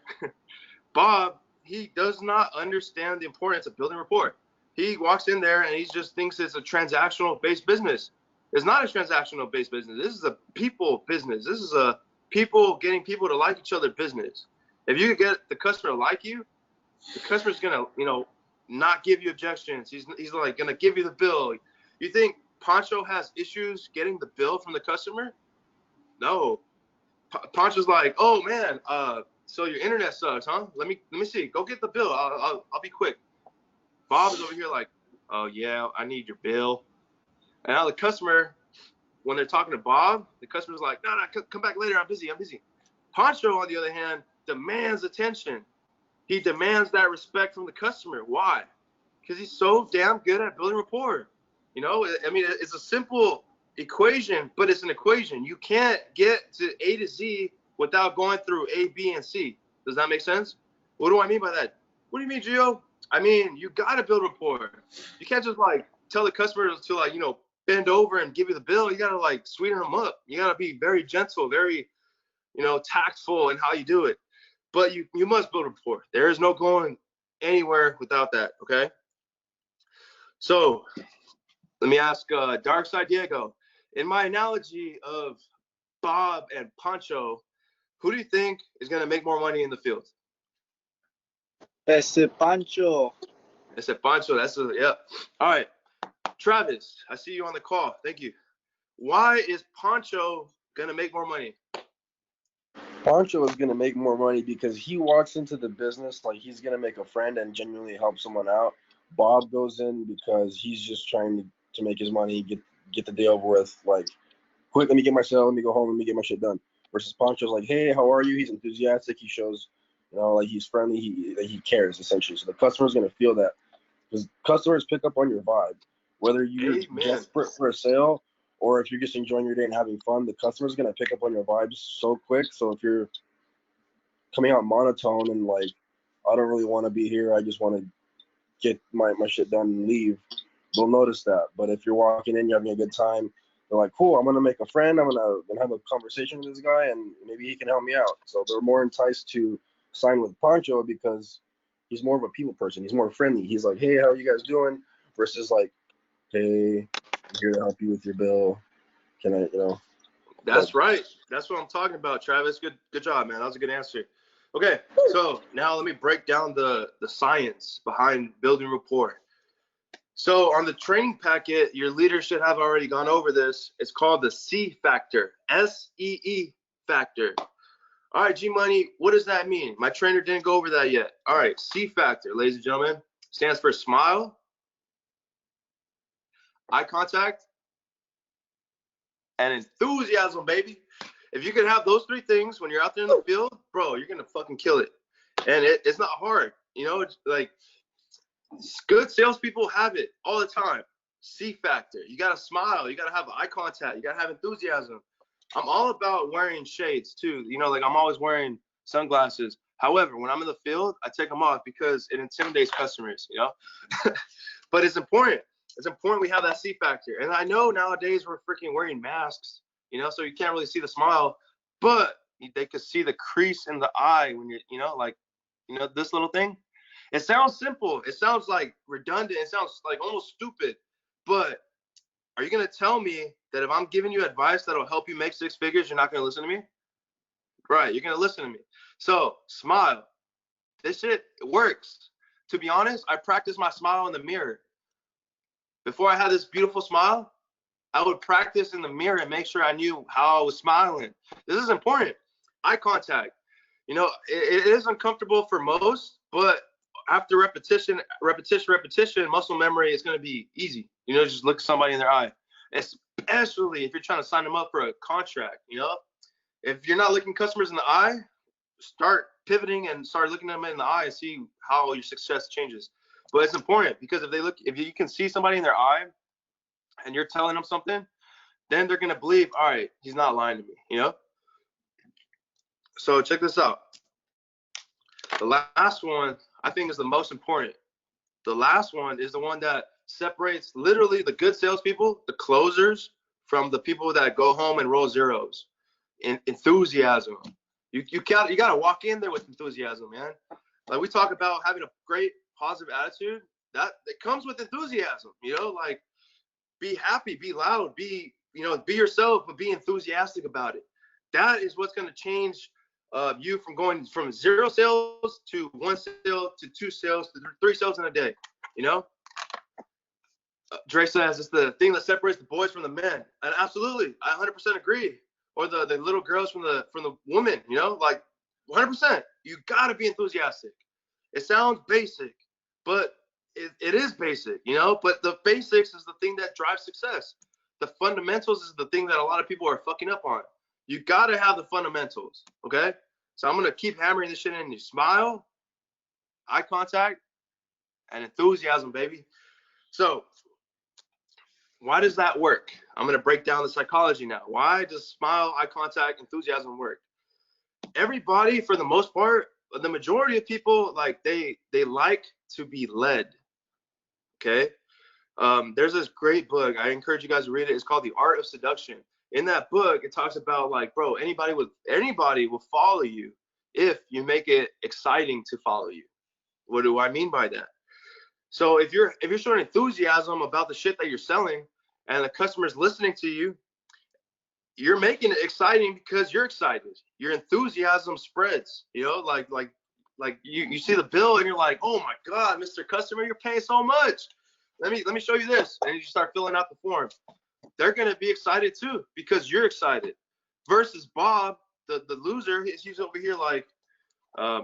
Speaker 6: Bob, he does not understand the importance of building rapport. He walks in there and he just thinks it's a transactional-based business. It's not a transactional-based business. This is a people business. This is a getting people to like each other business. If you could get the customer to like you, the customer's gonna, not give you objections. He's like gonna give you the bill. You think Pancho has issues getting the bill from the customer? No. Pancho's like, oh man, so your internet sucks, huh? Let me see. Go get the bill. I'll be quick. Bob is over here like, oh yeah, I need your bill. And now the customer, when they're talking to Bob, the customer's like, no, come back later. I'm busy. Pancho, on the other hand, demands attention. He demands that respect from the customer. Why? Because he's so damn good at building rapport. It's a simple equation, but it's an equation. You can't get to A to Z without going through A, B, and C. Does that make sense? What do I mean by that? What do you mean, Gio? I mean, you got to build rapport. You can't just tell the customer to bend over and give you the bill. You got to sweeten them up. You got to be very gentle, very, tactful in how you do it. But you must build rapport. There is no going anywhere without that, okay? So let me ask Dark Side Diego. In my analogy of Bob and Pancho, who do you think is going to make more money in the field?
Speaker 9: Ese Pancho.
Speaker 6: Yeah. All right. Travis, I see you on the call. Thank you. Why is Pancho going to make more money?
Speaker 14: Pancho is going to make more money because he walks into the business like he's going to make a friend and genuinely help someone out. Bob goes in because he's just trying to make his money, get the day over with. Quick, let me get my sale, let me go home, let me get my shit done. Versus Pancho's like, hey, how are you? He's enthusiastic. He shows, he's friendly. He cares, essentially. So the customer's going to feel that because customers pick up on your vibe. Whether you're desperate for a sale or if you're just enjoying your day and having fun, the customer's gonna pick up on your vibes so quick. So if you're coming out monotone and like, I don't really want to be here, I just want to get my shit done and leave, they'll notice that. But if you're walking in, you're having a good time, they're like, cool, I'm gonna make a friend, I'm gonna have a conversation with this guy, and maybe he can help me out. So they're more enticed to sign with Pancho because he's more of a people person. He's more friendly. He's like, hey, how are you guys doing? Versus like, hey, I'm here to help you with your bill. Can I,
Speaker 6: That's right. That's what I'm talking about, Travis. Good job, man. That was a good answer. Okay, so now let me break down the science behind building rapport. So on the training packet, your leader should have already gone over this. It's called the C factor, SEE factor. All right, G Money, what does that mean? My trainer didn't go over that yet. All right, C factor, ladies and gentlemen, stands for smile, eye contact, and enthusiasm, baby. If you can have those three things when you're out there in the field, bro, you're gonna fucking kill it. And it's not hard, it's like good salespeople have it all the time. C factor. You gotta smile. You gotta have eye contact. You gotta have enthusiasm. I'm all about wearing shades too. Like I'm always wearing sunglasses. However, when I'm in the field, I take them off because it intimidates customers. But it's important. It's important we have that C factor. And I know nowadays we're freaking wearing masks, so you can't really see the smile, but they could see the crease in the eye when you're, this little thing. It sounds simple. It sounds like redundant. It sounds like almost stupid. But are you going to tell me that if I'm giving you advice that'll help you make 6 figures, you're not going to listen to me? Right. You're going to listen to me. So smile. This shit works. To be honest, I practice my smile in the mirror. Before I had this beautiful smile, I would practice in the mirror and make sure I knew how I was smiling. This is important. Eye contact. It is uncomfortable for most, but after repetition, muscle memory is going to be easy. Just look somebody in their eye, especially if you're trying to sign them up for a contract. If you're not looking customers in the eye, start pivoting and start looking them in the eye and see how your success changes. But it's important because if you can see somebody in their eye and you're telling them something, then they're going to believe, all right, he's not lying to me, So check this out. The last one I think is the most important. The last one is the one that separates literally the good salespeople, the closers, from the people that go home and roll zeros. Enthusiasm. You gotta walk in there with enthusiasm, man. Like we talk about having a great positive attitude, that it comes with enthusiasm. Like be happy, be loud, be yourself, but be enthusiastic about it. That is what's gonna change you from going from 0 sales to 1 sale to 2 sales to 3 sales in a day. Dre says it's the thing that separates the boys from the men, and absolutely, I 100% agree. Or the little girls from the women, like 100%. You gotta be enthusiastic. It sounds basic, but it is basic, But the basics is the thing that drives success. The fundamentals is the thing that a lot of people are fucking up on. You gotta have the fundamentals, okay? So I'm gonna keep hammering this shit in. You smile, eye contact, and enthusiasm, baby. So why does that work? I'm gonna break down the psychology now. Why does smile, eye contact, enthusiasm work? Everybody, for the most part, the majority of people, like they like to be led. Okay. There's this great book. I encourage you guys to read it. It's called The Art of Seduction. In that book, it talks about like, bro, anybody will follow you if you make it exciting to follow you. What do I mean by that? So if you're showing enthusiasm about the shit that you're selling and the customer's listening to you, you're making it exciting because you're excited. Your enthusiasm spreads, like you see the bill and you're like, oh my God, Mr. Customer, you're paying so much. Let me show you this. And you start filling out the form. They're going to be excited too because you're excited. Versus Bob, the loser, he's over here like,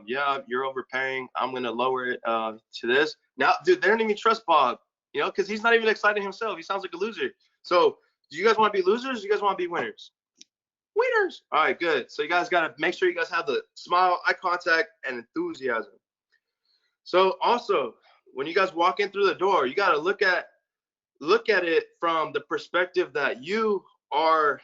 Speaker 6: yeah, you're overpaying. I'm going to lower it to this. Now, dude, they don't even trust Bob, because he's not even excited himself. He sounds like a loser. So do you guys want to be losers? Or do you guys want to be winners? Winners. All right, good. So you guys got to make sure you guys have the smile, eye contact, and enthusiasm. So also, when you guys walk in through the door, you got to look at look at it from the perspective that you are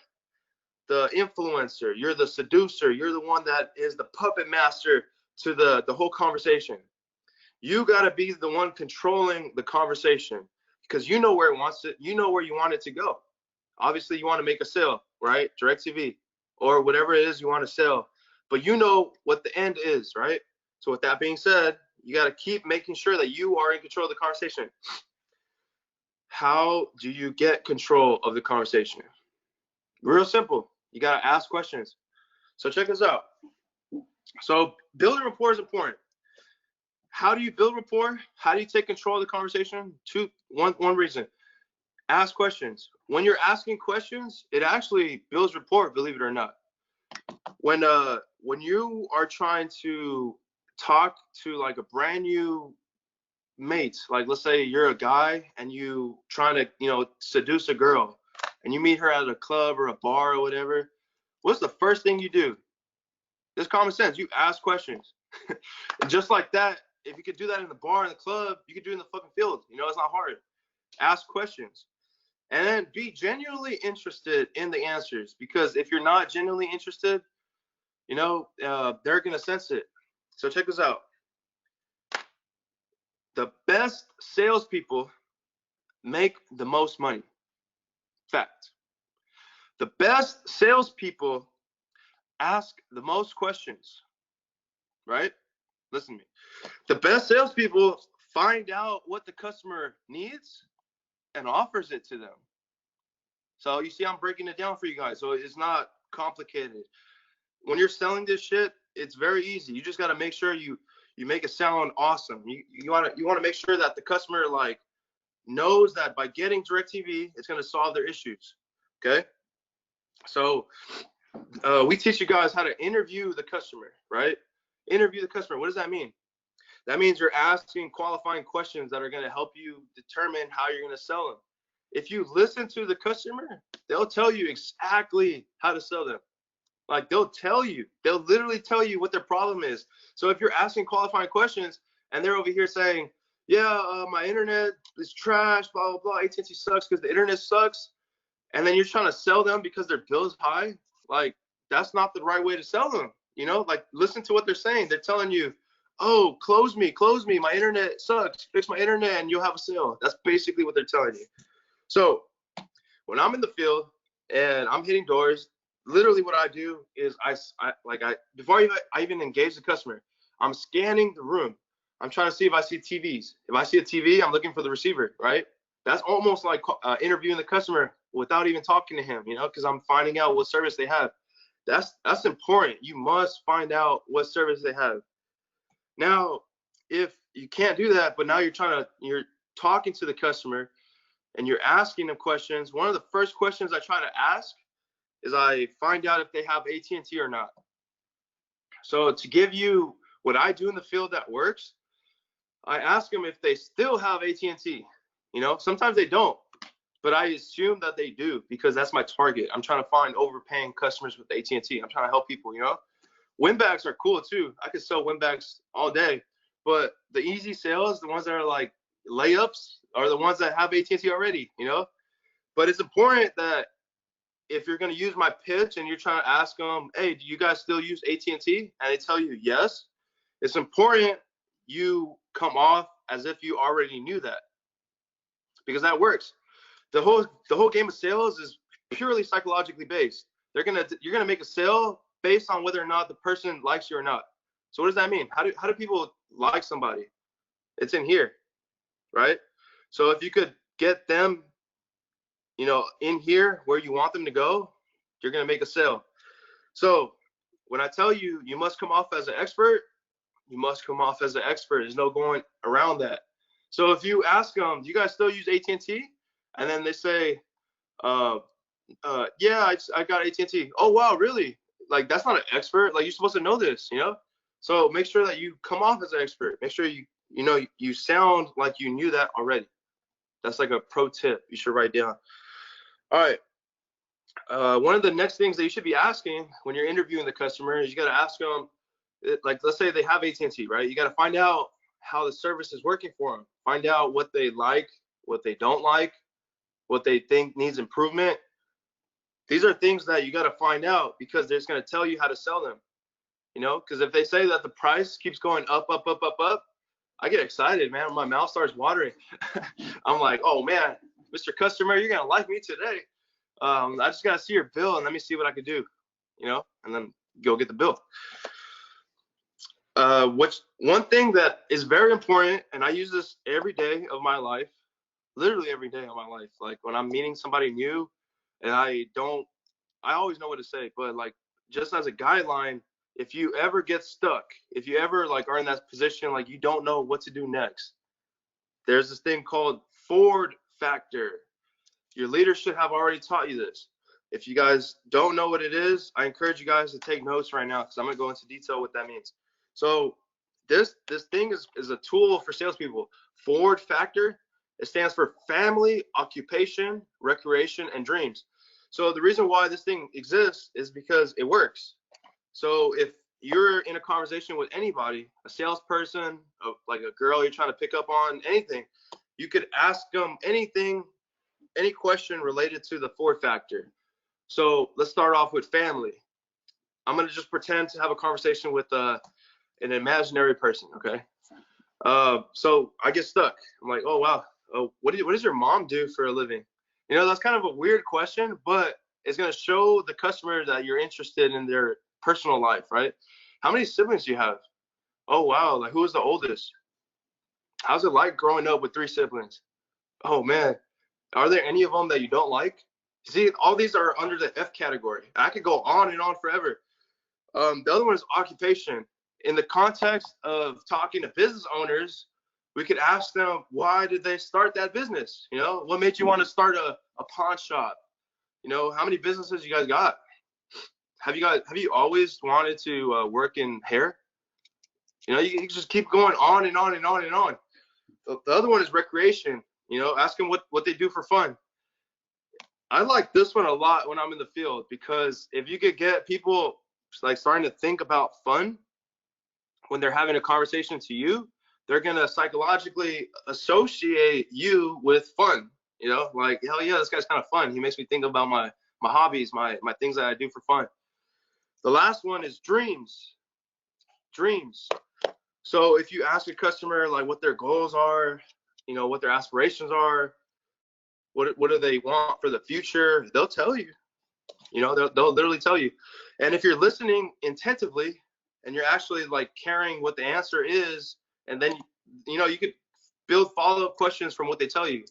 Speaker 6: the influencer, you're the seducer, you're the one that is the puppet master to the whole conversation. You got to be the one controlling the conversation because you know where it wants to, you know where you want it to go. Obviously, you want to make a sale, right? DirecTV or whatever it is you want to sell, but you know what the end is, right? So with that being said, you got to keep making sure that you are in control of the conversation. How do you get control of the conversation? Real simple. You got to ask questions. So check this out. So building rapport is important. How do you build rapport? How do you take control of the conversation? One reason. Ask questions. When you're asking questions, it actually builds rapport, believe it or not. When you are trying to talk to like a brand new mate, like let's say you're a guy and you trying to, seduce a girl and you meet her at a club or a bar or whatever, what's the first thing you do? It's common sense. You ask questions. And just like that, if you could do that in the bar, in the club, you could do it in the fucking field. It's not hard. Ask questions. And then be genuinely interested in the answers. Because if you're not genuinely interested, they're going to sense it. So check this out. The best salespeople make the most money. Fact. The best salespeople ask the most questions. Right? Listen to me. The best salespeople find out what the customer needs and offers it to them. So you see, I'm breaking it down for you guys. So it's not complicated. When you're selling this shit, it's very easy. You just got to make sure you make it sound awesome. You want to make sure that the customer knows that by getting DirecTV, it's going to solve their issues. Okay. So we teach you guys how to interview the customer, right? Interview the customer. What does that mean? That means you're asking qualifying questions that are going to help you determine how you're going to sell them. If you listen to the customer, they'll tell you exactly how to sell them. Like they'll literally tell you what their problem is. So if you're asking qualifying questions and they're over here saying, yeah, my internet is trash, blah, blah, blah, AT&T sucks because the internet sucks. And then you're trying to sell them because their bill's high. Like that's not the right way to sell them. Listen to what they're saying. They're telling you, oh, close me, my internet sucks, fix my internet and you'll have a sale. That's basically what they're telling you. So when I'm in the field and I'm hitting doors, literally what I do is before I even engage the customer, I'm scanning the room. I'm trying to see if I see TVs. If I see a TV, I'm looking for the receiver, right? That's almost like interviewing the customer without even talking to him, because I'm finding out what service they have. That's important. You must find out what service they have. Now, if you can't do that, but now you're talking to the customer and you're asking them questions, one of the first questions I try to ask is I find out if they have AT&T or not. So to give you what I do in the field that works, I ask them if they still have AT&T. Sometimes they don't, but I assume that they do because that's my target. I'm trying to find overpaying customers with AT&T. I'm trying to help people, Win-backs are cool too. I could sell win-backs all day, but the easy sales, the ones that are like layups, are the ones that have AT&T already, But it's important that if you're going to use my pitch and you're trying to ask them, hey, do you guys still use AT&T? And they tell you yes, it's important you come off as if you already knew that, because that works. The whole game of sales is purely psychologically based. You're gonna make a sale based on whether or not the person likes you or not. So what does that mean? How do people like somebody? It's in here, right? So if you could get them, in here where you want them to go, you're gonna make a sale. So when I tell you, you must come off as an expert, you must come off as an expert. There's no going around that. So if you ask them, do you guys still use AT&T? And then they say, yeah, I got AT&T. Oh, wow, really? Like, that's not an expert. Like, you're supposed to know this, So make sure that you come off as an expert. Make sure you sound like you knew that already. That's like a pro tip you should write down. All right. One of the next things that you should be asking when you're interviewing the customer is you got to ask them, like, let's say they have AT&T, right? You got to find out how the service is working for them. Find out what they like, what they don't like. what they think needs improvement. These are things that you got to find out because they're just going to tell you how to sell them. You know, because if they say that the price keeps going up, up, up, up, up, I get excited, man. My mouth starts watering. I'm like, oh man, Mr. Customer, you're gonna like me today. I just gotta see your bill and let me see what I can do, you know, and then go get the bill. One thing that is very important, and I use this every day of my life, literally every day of my life. Like when I'm meeting somebody new, and I always know what to say, but like just as a guideline, if you ever get stuck, if you ever like are in that position, like you don't know what to do next, there's this thing called Ford factor. Your leaders should have already taught you this. If you guys don't know what it is, I encourage you guys to take notes right now because I'm going to go into detail what that means. So this thing is a tool for salespeople. Ford factor, it stands for family, occupation, recreation, and dreams. So the reason why this thing exists is because it works. So if you're in a conversation with anybody, a salesperson, like a girl you're trying to pick up on, anything, you could ask them anything, any question related to the Ford factor. So let's start off with family. I'm going to just pretend to have a conversation with an imaginary person, okay? So I get stuck. I'm like, oh, wow. Oh, what does your mom do for a living? You know, that's kind of a weird question, but it's going to show the customer that you're interested in their personal life, right? How many siblings do you have? Oh, wow. Like, who is the oldest? How's it like growing up with 3 siblings? Oh, man. Are there any of them that you don't like? See, all these are under the F category. I could go on and on forever. The other one is occupation. In the context of talking to business owners, we could ask them, why did they start that business? You know, what made you want to start a pawn shop? You know, how many businesses you guys got? Have you always wanted to work in hair? You know, you can just keep going on and on and on and on. The other one is recreation. You know, ask them what they do for fun. I like this one a lot when I'm in the field because if you could get people like starting to think about fun when they're having a conversation to you, they're gonna psychologically associate you with fun. You know, like, hell yeah, this guy's kind of fun. He makes me think about my hobbies, my things that I do for fun. The last one is dreams. Dreams. So if you ask a customer like what their goals are, you know, what their aspirations are, what do they want for the future, they'll tell you. You know, they'll literally tell you. And if you're listening attentively and you're actually like caring what the answer is, and then, you know, you could build follow-up questions from what they tell you.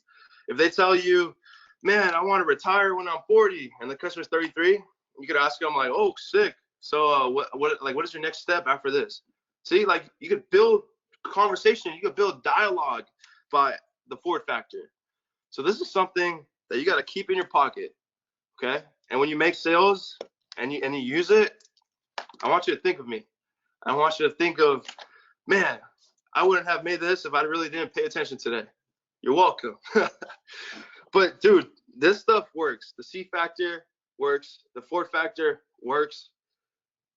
Speaker 6: If they tell you, man, I want to retire when I'm 40, and the customer's 33, you could ask them like, oh, sick. So what is your next step after this? See, like you could build conversation, you could build dialogue by the Ford factor. So this is something that you got to keep in your pocket, okay? And when you make sales and you use it, I want you to think of me. I want you to think of, man, I wouldn't have made this if I really didn't pay attention today. You're welcome. But dude, this stuff works. The C factor works. The Ford factor works.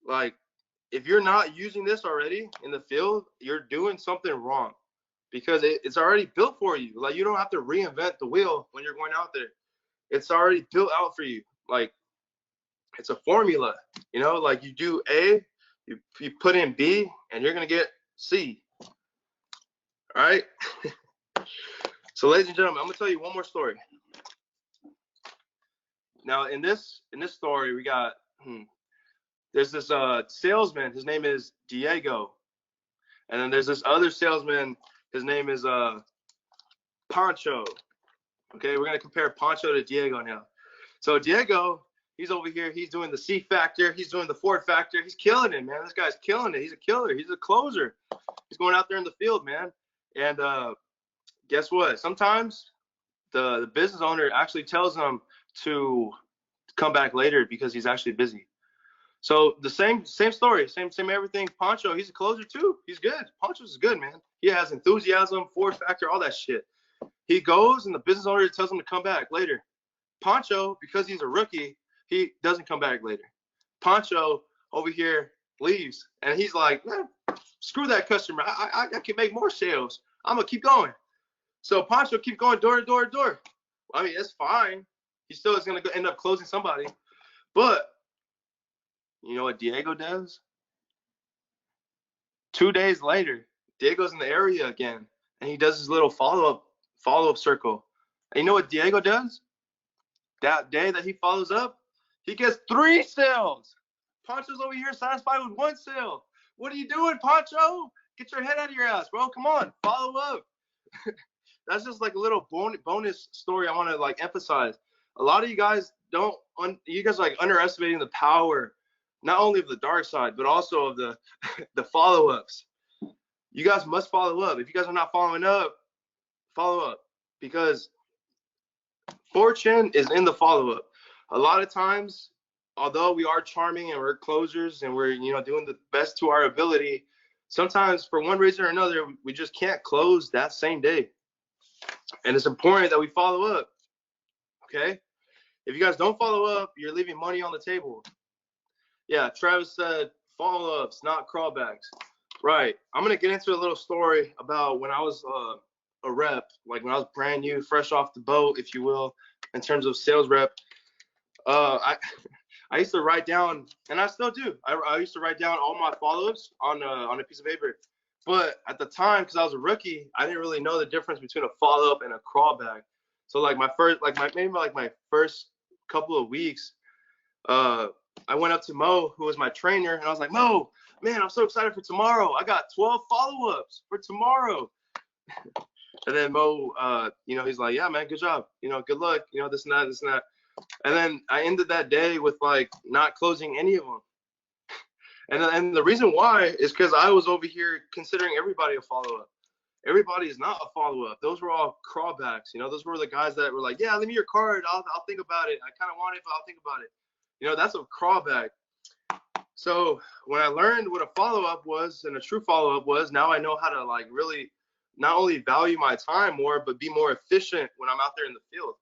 Speaker 6: Like, if you're not using this already in the field, you're doing something wrong because it's already built for you. Like, you don't have to reinvent the wheel when you're going out there. It's already built out for you. Like, it's a formula, you know, like you do A, you put in B, and you're going to get C. All right. So ladies and gentlemen, I'm going to tell you one more story. Now in this story, we got, there's this salesman, his name is Diego. And then there's this other salesman, his name is Pancho. Okay, we're going to compare Pancho to Diego now. So Diego, he's over here, he's doing the C factor, he's doing the Ford factor, he's killing it, man. This guy's killing it. He's a killer, he's a closer. He's going out there in the field, man. And guess what? Sometimes the business owner actually tells him to come back later because he's actually busy. So the same story, same everything. Pancho, he's a closer too. He's good. Pancho's good, man. He has enthusiasm, Ford factor, all that shit. He goes and the business owner tells him to come back later. Pancho, because he's a rookie, he doesn't come back later. Pancho over here leaves and he's like, man, screw that customer. I can make more sales. I'm gonna keep going. So Pancho keeps going door to door to door. I mean, it's fine. He still is going to end up closing somebody. But you know what Diego does? 2 days later, Diego's in the area again, and he does his little follow-up circle. And you know what Diego does? That day that he follows up, he gets 3 sales. Pancho's over here satisfied with 1 sale. What are you doing, Pancho? Get your head out of your ass, bro. Come on, follow up. That's just like a little bonus story I want to like emphasize. A lot of you guys you guys are like underestimating the power, not only of the dark side, but also of the the follow-ups. You guys must follow up. If you guys are not following up, follow up, because fortune is in the follow-up. A lot of times, although we are charming and we're closers and we're doing the best to our ability, sometimes for one reason or another we just can't close that same day. And it's important that we follow up. Okay? If you guys don't follow up, you're leaving money on the table. Yeah, Travis said follow-ups, not crawbacks. Right. I'm going to get into a little story about when I was a rep, like when I was brand new, fresh off the boat, if you will, in terms of sales rep. I used to write down, and I still do. I used to write down all my follow-ups on a piece of paper. But at the time, because I was a rookie, I didn't really know the difference between a follow-up and a crawback. So like my first couple of weeks, I went up to Mo, who was my trainer, and I was like, Mo, man, I'm so excited for tomorrow. I got 12 follow-ups for tomorrow. And then Mo, he's like, yeah, man, good job. Good luck. This and that, this and that. And then I ended that day with like not closing any of them. And the reason why is because I was over here considering everybody a follow-up. Everybody is not a follow-up. Those were all crawbacks. Those were the guys that were like, yeah, leave me your card. I'll think about it. I kind of want it, but I'll think about it. That's a crawback. So when I learned what a follow-up was and a true follow-up was, now I know how to like really not only value my time more, but be more efficient when I'm out there in the field.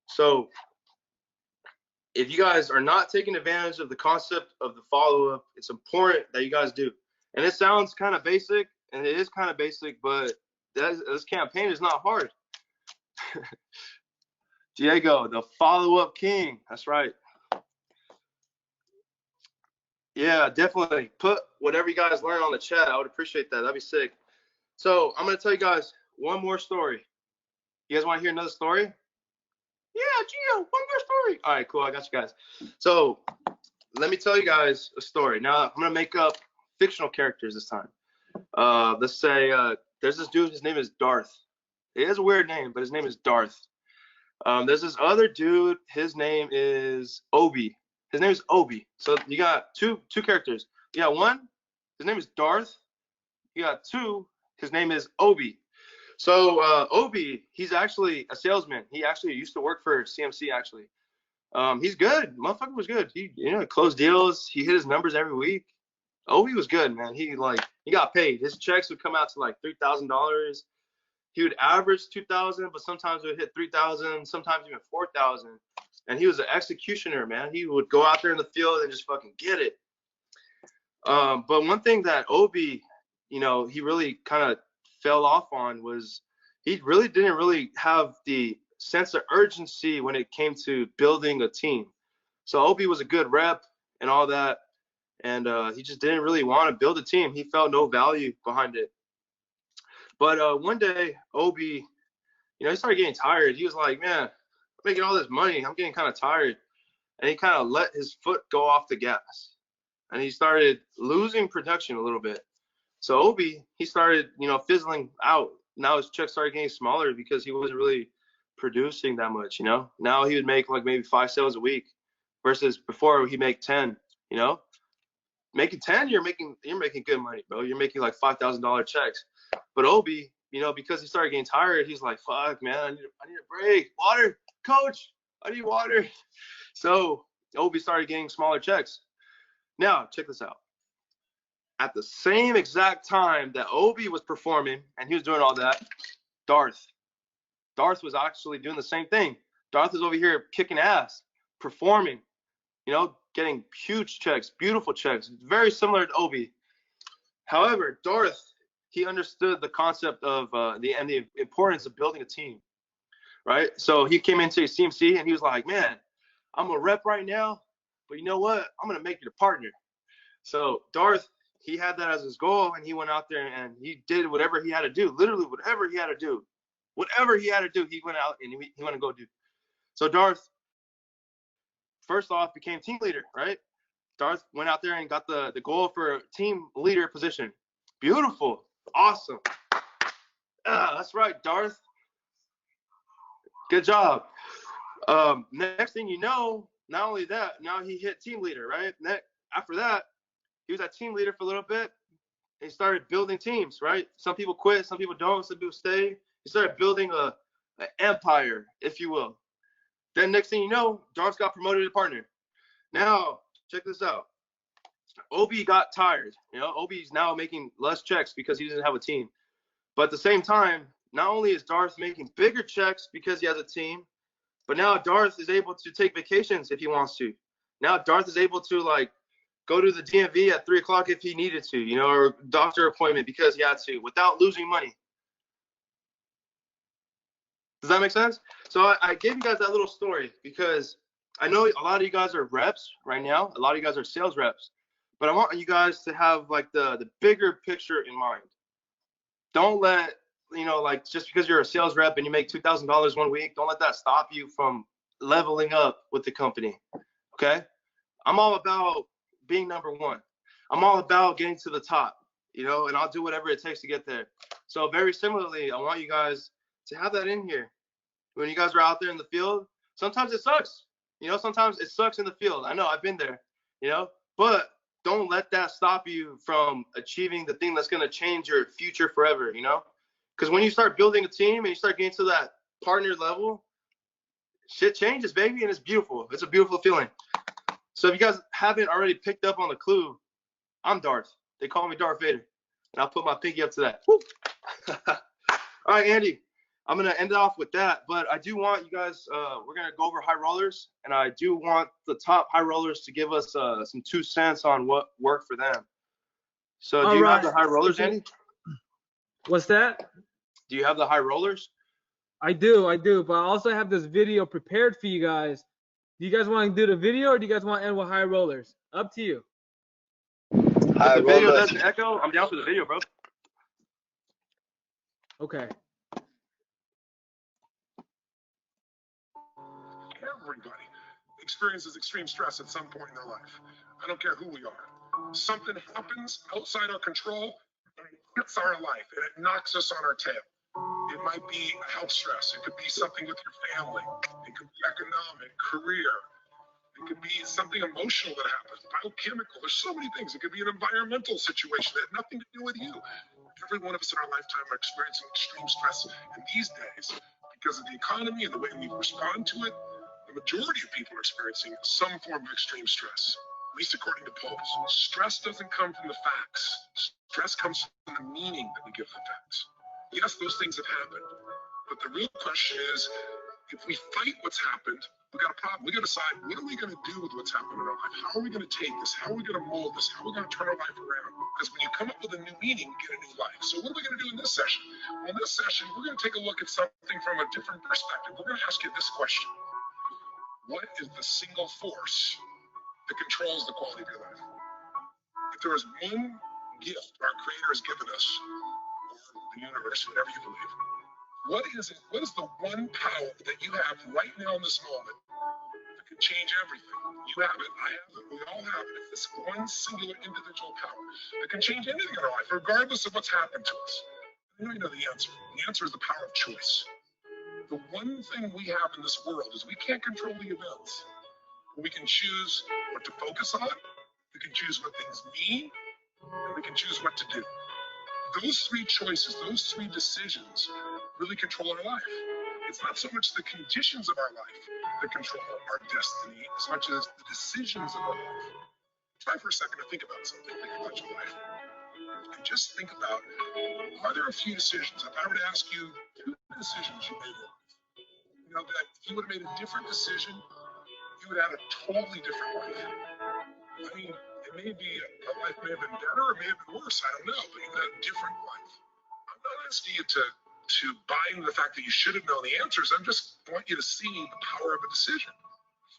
Speaker 6: So if you guys are not taking advantage of the concept of the follow-up, it's important that you guys do. And it sounds kind of basic, and it is kind of basic, but this campaign is not hard. Diego, the follow-up king. That's right. Yeah, definitely. Put whatever you guys learn on the chat. I would appreciate that. That'd be sick. So I'm going to tell you guys one more story. You guys want to hear another story? Yeah, Gio, one more story. All right, cool. I got you guys. So let me tell you guys a story. Now, I'm going to make up fictional characters this time. Let's say there's this dude. His name is Darth. It is a weird name, but his name is Darth. There's this other dude. His name is Obi. His name is Obi. So you got two characters. You got one. His name is Darth. You got two. His name is Obi. So Obi, he's actually a salesman. He actually used to work for CMC. Actually, he's good. Motherfucker was good. He closed deals. He hit his numbers every week. Obi was good, man. He got paid. His checks would come out to like $3,000. He would average 2,000, but sometimes it would hit 3,000, sometimes even 4,000. And he was an executioner, man. He would go out there in the field and just fucking get it. But one thing that Obi, he really kind of fell off on was he really didn't really have the sense of urgency when it came to building a team. So Obi was a good rep and all that, and he just didn't really want to build a team. He felt no value behind it. But one day, Obi, he started getting tired. He was like, man, I'm making all this money. I'm getting kind of tired. And he kind of let his foot go off the gas. And he started losing production a little bit. So Obi, he started, fizzling out. Now his checks started getting smaller because he wasn't really producing that much, Now he would make like maybe 5 sales a week versus before he'd make 10, Making 10, you're making good money, bro. You're making like $5,000 checks. But Obi, because he started getting tired, he's like, fuck, man, I need a break. Water, coach, I need water. So Obi started getting smaller checks. Now, check this out. At the same exact time that Obi was performing and he was doing all that, Darth was actually doing the same thing. Darth was over here kicking ass, performing, getting huge checks, beautiful checks, very similar to Obi. However, Darth, he understood the concept of the importance of building a team. right? So he came into CMC and he was like, man, I'm a rep right now, but you know what? I'm going to make you a partner. So Darth, he had that as his goal, and he went out there and he did whatever he had to do, literally whatever he had to do. Whatever he had to do, he went out and he went to go do. So Darth, first off, became team leader, right? Darth went out there and got the goal for team leader position. Beautiful. Awesome. That's right, Darth. Good job. Next thing you know, not only that, now he hit team leader, right? After that, he was at team leader for a little bit. And he started building teams, right? Some people quit, some people don't, some people stay. He started building an empire, if you will. Then next thing you know, Darth got promoted to partner. Now, check this out. Obi got tired. You know, Obi's now making less checks because he doesn't have a team. But at the same time, not only is Darth making bigger checks because he has a team, but now Darth is able to take vacations if he wants to. Now Darth is able to like go to the DMV at 3 o'clock if he needed to, you know, or doctor appointment because he had to, without losing money. Does that make sense? So I gave you guys that little story because I know a lot of you guys are reps right now. A lot of you guys are sales reps. But I want you guys to have like the bigger picture in mind. Don't let, you know, like just because you're a sales rep and you make $2,000 one week, don't let that stop you from leveling up with the company. Okay? I'm all about being number one. I'm all about getting to the top, you know, and I'll do whatever it takes to get there. So very similarly, I want you guys to have that in here. When you guys are out there in the field, sometimes it sucks. You know, sometimes it sucks in the field. I know, I've been there, you know, but don't let that stop you from achieving the thing that's going to change your future forever, you know? Because when you start building a team and you start getting to that partner level, shit changes, baby, and it's beautiful. It's a beautiful feeling. So if you guys haven't already picked up on the clue, I'm Darth. They call me Darth Vader. And I'll put my pinky up to that. Woo! All right, Andy. I'm going to end it off with that, but I do want you guys, we're going to go over high rollers, and I do want the top high rollers to give us some 2 cents on what worked for them. So do you have the high rollers, Andy?
Speaker 4: What's that?
Speaker 6: Do you have the high rollers?
Speaker 4: I do, but I also have this video prepared for you guys. Do you guys want to do the video, or do you guys want to end with high rollers? Up to you.
Speaker 6: If the video doesn't echo, I'm down for the video, bro.
Speaker 4: Okay.
Speaker 11: Everybody experiences extreme stress at some point in their life. I don't care who we are. Something happens outside our control and it hits our life and it knocks us on our tail. It might be health stress. It could be something with your family. It could be economic, career. It could be something emotional that happens, biochemical. There's so many things. It could be an environmental situation that had nothing to do with you. Every one of us in our lifetime are experiencing extreme stress. And these days, because of the economy and the way we respond to it, the majority of people are experiencing some form of extreme stress, at least according to polls. Stress doesn't come from the facts. Stress comes from the meaning that we give the facts. Yes, those things have happened. But the real question is, if we fight what's happened, we got a problem. We got to decide, what are we going to do with what's happened in our life? How are we going to take this? How are we going to mold this? How are we going to turn our life around? Because when you come up with a new meaning, you get a new life. So what are we going to do in this session? Well, in this session, we're going to take a look at something from a different perspective. We're going to ask you this question. What is the single force that controls the quality of your life? If there is one gift our Creator has given us, or the universe, whatever you believe, what is it? What is the one power that you have right now in this moment that can change everything? You have it, I have it, we all have it. It's this one singular individual power that can change anything in our life, regardless of what's happened to us. I know you know the answer. The answer is the power of choice. The one thing we have in this world is we can't control the events. We can choose what to focus on, we can choose what things mean, and we can choose what to do. Those 3 choices, those 3 decisions really control our life. It's not so much the conditions of our life that control our destiny as much as the decisions of our life. Try for a second to think about something, think about your life. And just think about, are there a few decisions, if I were to ask you 2 decisions you made in life, you know, that if you would have made a different decision, you would have a totally different life. I mean, it may be, a life may have been better or may have been worse, I don't know, but you would have a different life. I'm not asking you to to buy into the fact that you should have known the answers. I just want you to see the power of a decision.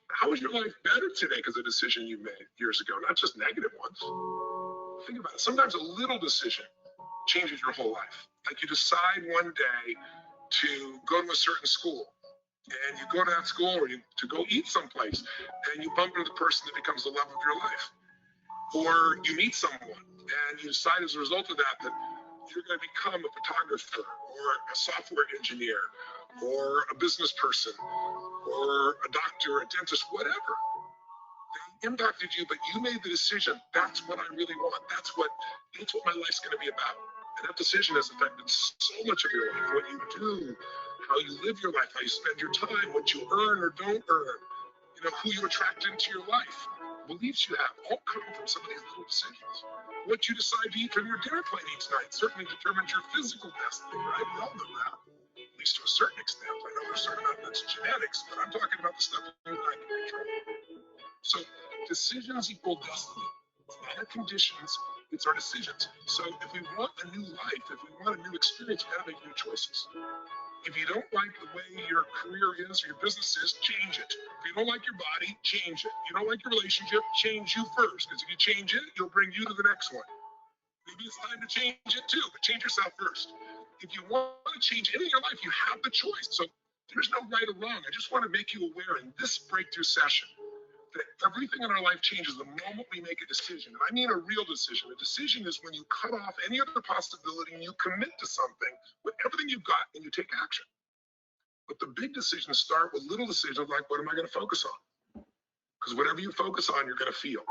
Speaker 11: How is your life better today because of a decision you made years ago, not just negative ones? Think about it. Sometimes a little decision changes your whole life. Like you decide one day to go to a certain school, and you go to that school, or to go eat someplace, and you bump into the person that becomes the love of your life. Or you meet someone, and you decide as a result of that you're going to become a photographer, or a software engineer, or a business person, or a doctor, a dentist, whatever. They impacted you, but you made the decision. That's what I really want. That's what my life's going to be about. And that decision has affected so much of your life, what you do, how you live your life, how you spend your time, what you earn or don't earn, who you attract into your life, beliefs you have, all come from some of these little decisions. What you decide to eat from your dinner plate each night certainly determines your physical destiny, right? We all know that, at least to a certain extent. I know there's certain amount that's genetics, but I'm talking about the stuff that you and I can control. So decisions equal destiny. It's not our conditions, it's our decisions. So if we want a new life, if we want a new experience, we gotta make new choices. If you don't like the way your career is or your business is, change it. If you don't like your body, change it. If you don't like your relationship, change you first. Because if you change it, it'll bring you to the next one. Maybe it's time to change it too, but change yourself first. If you want to change anything in your life, you have the choice. So there's no right or wrong. I just want to make you aware in this breakthrough session that everything in our life changes the moment we make a decision. And I mean a real decision. A decision is when you cut off any other possibility and you commit to something with everything you've got and you take action. But the big decisions start with little decisions like, what am I going to focus on? Because whatever you focus on, you're going to feel.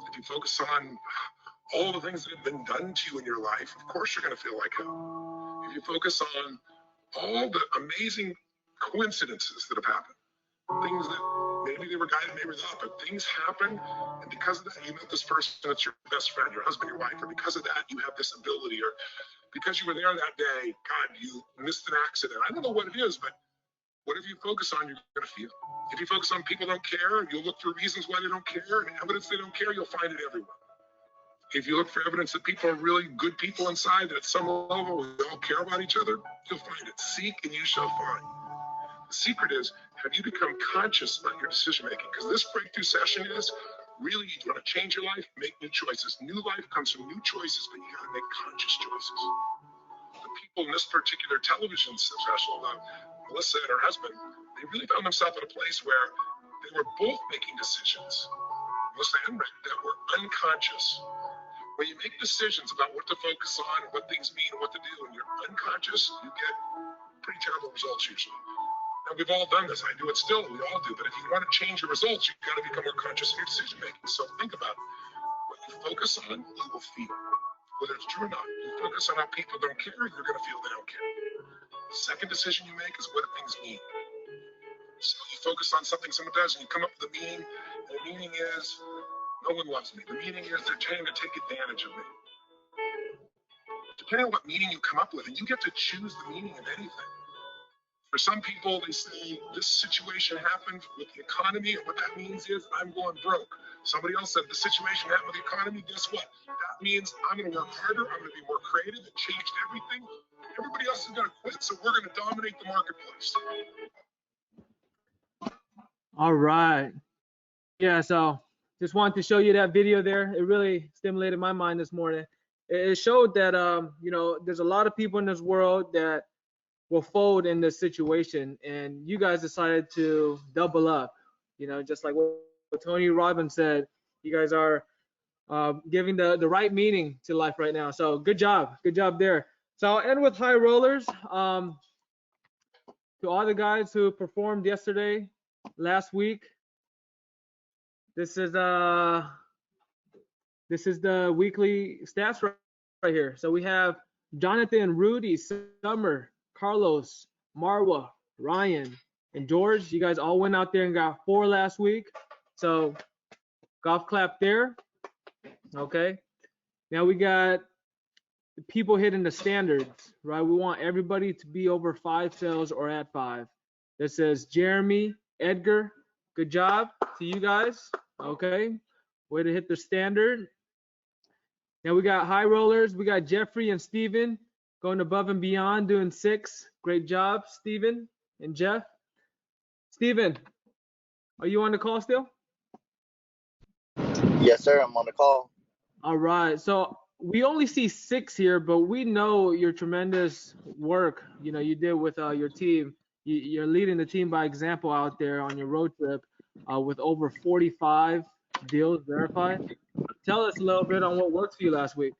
Speaker 11: If you focus on all the things that have been done to you in your life, of course you're going to feel like hell. If you focus on all the amazing coincidences that have happened, things that maybe they were guided, maybe not, but things happen, and because of that, you met this person that's your best friend, your husband, your wife, or because of that, you have this ability, or because you were there that day, God, you missed an accident. I don't know what it is, but whatever you focus on, you're going to feel. If you focus on people don't care, you'll look for reasons why they don't care, and evidence they don't care, you'll find it everywhere. If you look for evidence that people are really good people inside, that at some level we all care about each other, you'll find it. Seek and you shall find. The secret is, have you become conscious about your decision making? Because this breakthrough session is really, you want to change your life, make new choices. New life comes from new choices, but you got to make conscious choices. The people in this particular television special, Melissa and her husband, they really found themselves in a place where they were both making decisions, Melissa and Rick, that were unconscious. When you make decisions about what to focus on, what things mean, and what to do, and you're unconscious, you get pretty terrible results usually. Now, we've all done this. I do it still. We all do. But if you want to change your results, you've got to become more conscious of your decision making. So think about it. What you focus on, you will feel. Whether it's true or not. You focus on how people don't care, you're going to feel they don't care. The second decision you make is what do things mean. So you focus on something someone does, and you come up with a meaning. And the meaning is, no one loves me. The meaning is they're trying to take advantage of me. Depending on what meaning you come up with, and you get to choose the meaning of anything. For some people, they say this situation happened with the economy, and what that means is I'm going broke. Somebody else said the situation happened with the economy. Guess what? That means I'm going to work harder. I'm going to be more creative. It changed everything. Everybody else is going to quit, so we're going to dominate the marketplace.
Speaker 4: All right. Yeah, so just wanted to show you that video there. It really stimulated my mind this morning. It showed that, there's a lot of people in this world that will fold in this situation, and you guys decided to double up. Just like what Tony Robbins said, you guys are giving the right meaning to life right now. So good job there. So I'll end with high rollers. To all the guys who performed yesterday, last week, this is the weekly stats right here. So we have Jonathan, Rudy, Summer, Carlos, Marwa, Ryan, and George. You guys all went out there and got 4 last week. So golf clap there. Okay. Now we got the people hitting the standards, right? We want everybody to be over 5 sales or at 5. That says Jeremy, Edgar, good job to you guys. Okay. Way to hit the standard. Now we got high rollers. We got Jeffrey and Steven. going above and beyond, doing 6. Great job, Steven and Jeff. Steven, are you on the call still?
Speaker 9: Yes, sir. I'm on the call.
Speaker 4: All right. So we only see 6 here, but we know your tremendous work, you did with your team. You're leading the team by example out there on your road trip with over 45 deals verified. Tell us a little bit on what worked for you last week.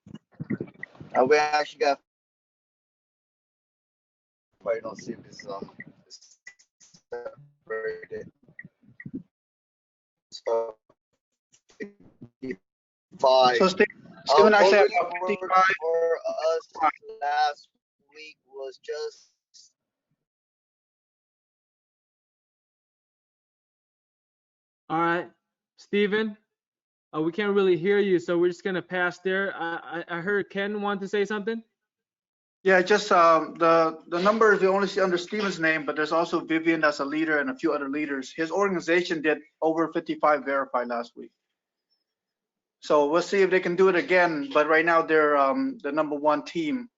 Speaker 9: We actually got. Probably don't see this separated. So 55.
Speaker 7: So Steven actually had about
Speaker 9: for
Speaker 7: 55.
Speaker 9: us last week was just.
Speaker 4: All right, Steven, we can't really hear you, so we're just gonna pass there. I heard Ken want to say something.
Speaker 7: Yeah, just the numbers we only see under Steven's name, but there's also Vivian that's a leader and a few other leaders. His organization did over 55 verified last week. So we'll see if they can do it again. But right now they're the #1 team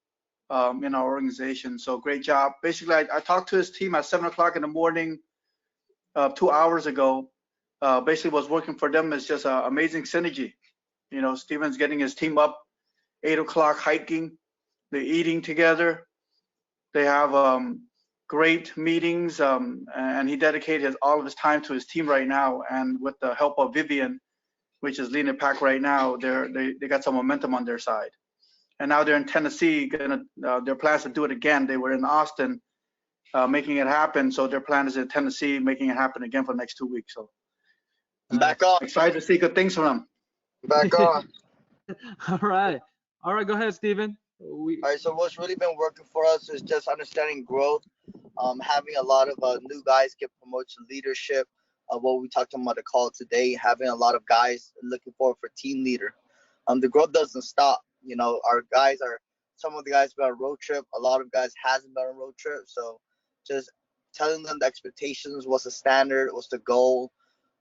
Speaker 7: in our organization. So great job. Basically, I talked to his team at 7 o'clock in the morning 2 hours ago. Basically, what's working for them is just amazing synergy. Steven's getting his team up 8 o'clock hiking. They're eating together. They have great meetings, and he dedicated all of his time to his team right now. And with the help of Vivian, which is leading the pack right now, they got some momentum on their side. And now they're in Tennessee. Their plans to do it again. They were in Austin, making it happen. So their plan is in Tennessee, making it happen again for the next 2 weeks. So
Speaker 9: back on.
Speaker 7: Excited to see good things from them.
Speaker 9: Back on.
Speaker 4: All right. Go ahead, Steven.
Speaker 9: All right, so what's really been working for us is just understanding growth, having a lot of new guys get promoted to leadership. What we talked about the call today, having a lot of guys looking forward for team leader. The growth doesn't stop. Our guys some of the guys been on a road trip. A lot of guys hasn't been on a road trip. So just telling them the expectations, what's the standard, what's the goal.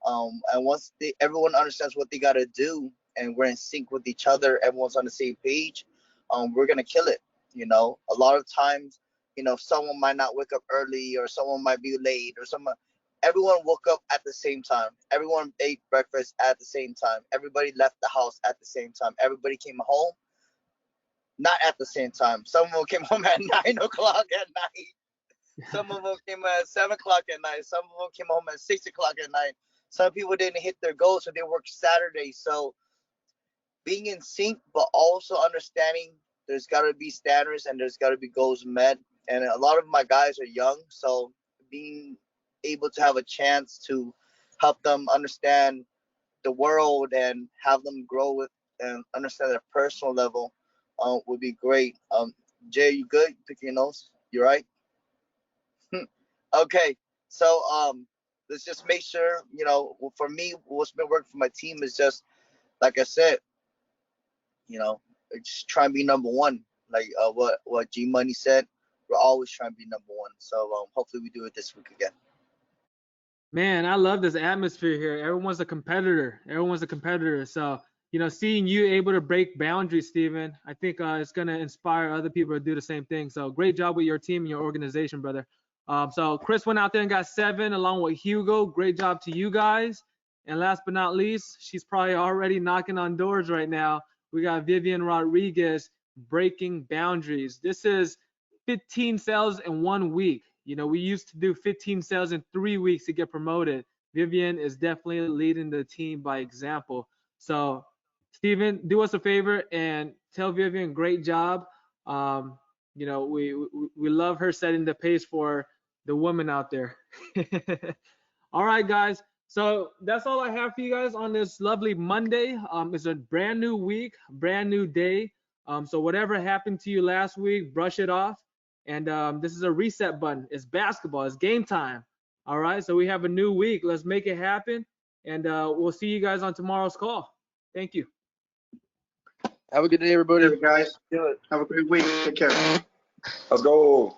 Speaker 9: And once everyone understands what they got to do and we're in sync with each other, everyone's on the same page, we're going to kill it. A lot of times, someone might not wake up early or someone might be late or everyone woke up at the same time. Everyone ate breakfast at the same time. Everybody left the house at the same time. Everybody came home, not at the same time. Some of them came home at 9 o'clock at night. Some of them came at 7 o'clock at night. Some of them came home at 6 o'clock at night. Some people didn't hit their goals, so they worked Saturday. So being in sync, but also understanding there's got to be standards and there's got to be goals met. And a lot of my guys are young, so being able to have a chance to help them understand the world and have them grow with and understand their personal level would be great. Jay, you good? You picking your nose? You right? Okay, so let's just make sure, for me, what's been working for my team is just, like I said, just try and be #1. Like what G Money said, we're always trying to be #1. So hopefully we do it this week again.
Speaker 4: Man, I love this atmosphere here. Everyone's a competitor. So, seeing you able to break boundaries, Steven, I think it's going to inspire other people to do the same thing. So great job with your team and your organization, brother. So Chris went out there and got 7 along with Hugo. Great job to you guys. And last but not least, she's probably already knocking on doors right now. We got Vivian Rodriguez breaking boundaries. This is 15 sales in 1 week. We used to do 15 sales in 3 weeks to get promoted. Vivian is definitely leading the team by example. So, Steven, do us a favor and tell Vivian, great job. We love her setting the pace for the women out there. All right, guys. So that's all I have for you guys on this lovely Monday. It's a brand new week, brand new day. So whatever happened to you last week, brush it off. And this is a reset button. It's basketball. It's game time. All right. So we have a new week. Let's make it happen. And we'll see you guys on tomorrow's call. Thank you.
Speaker 14: Have a good day, everybody.
Speaker 7: Hey, guys. Have a great week. Take care.
Speaker 3: Let's go.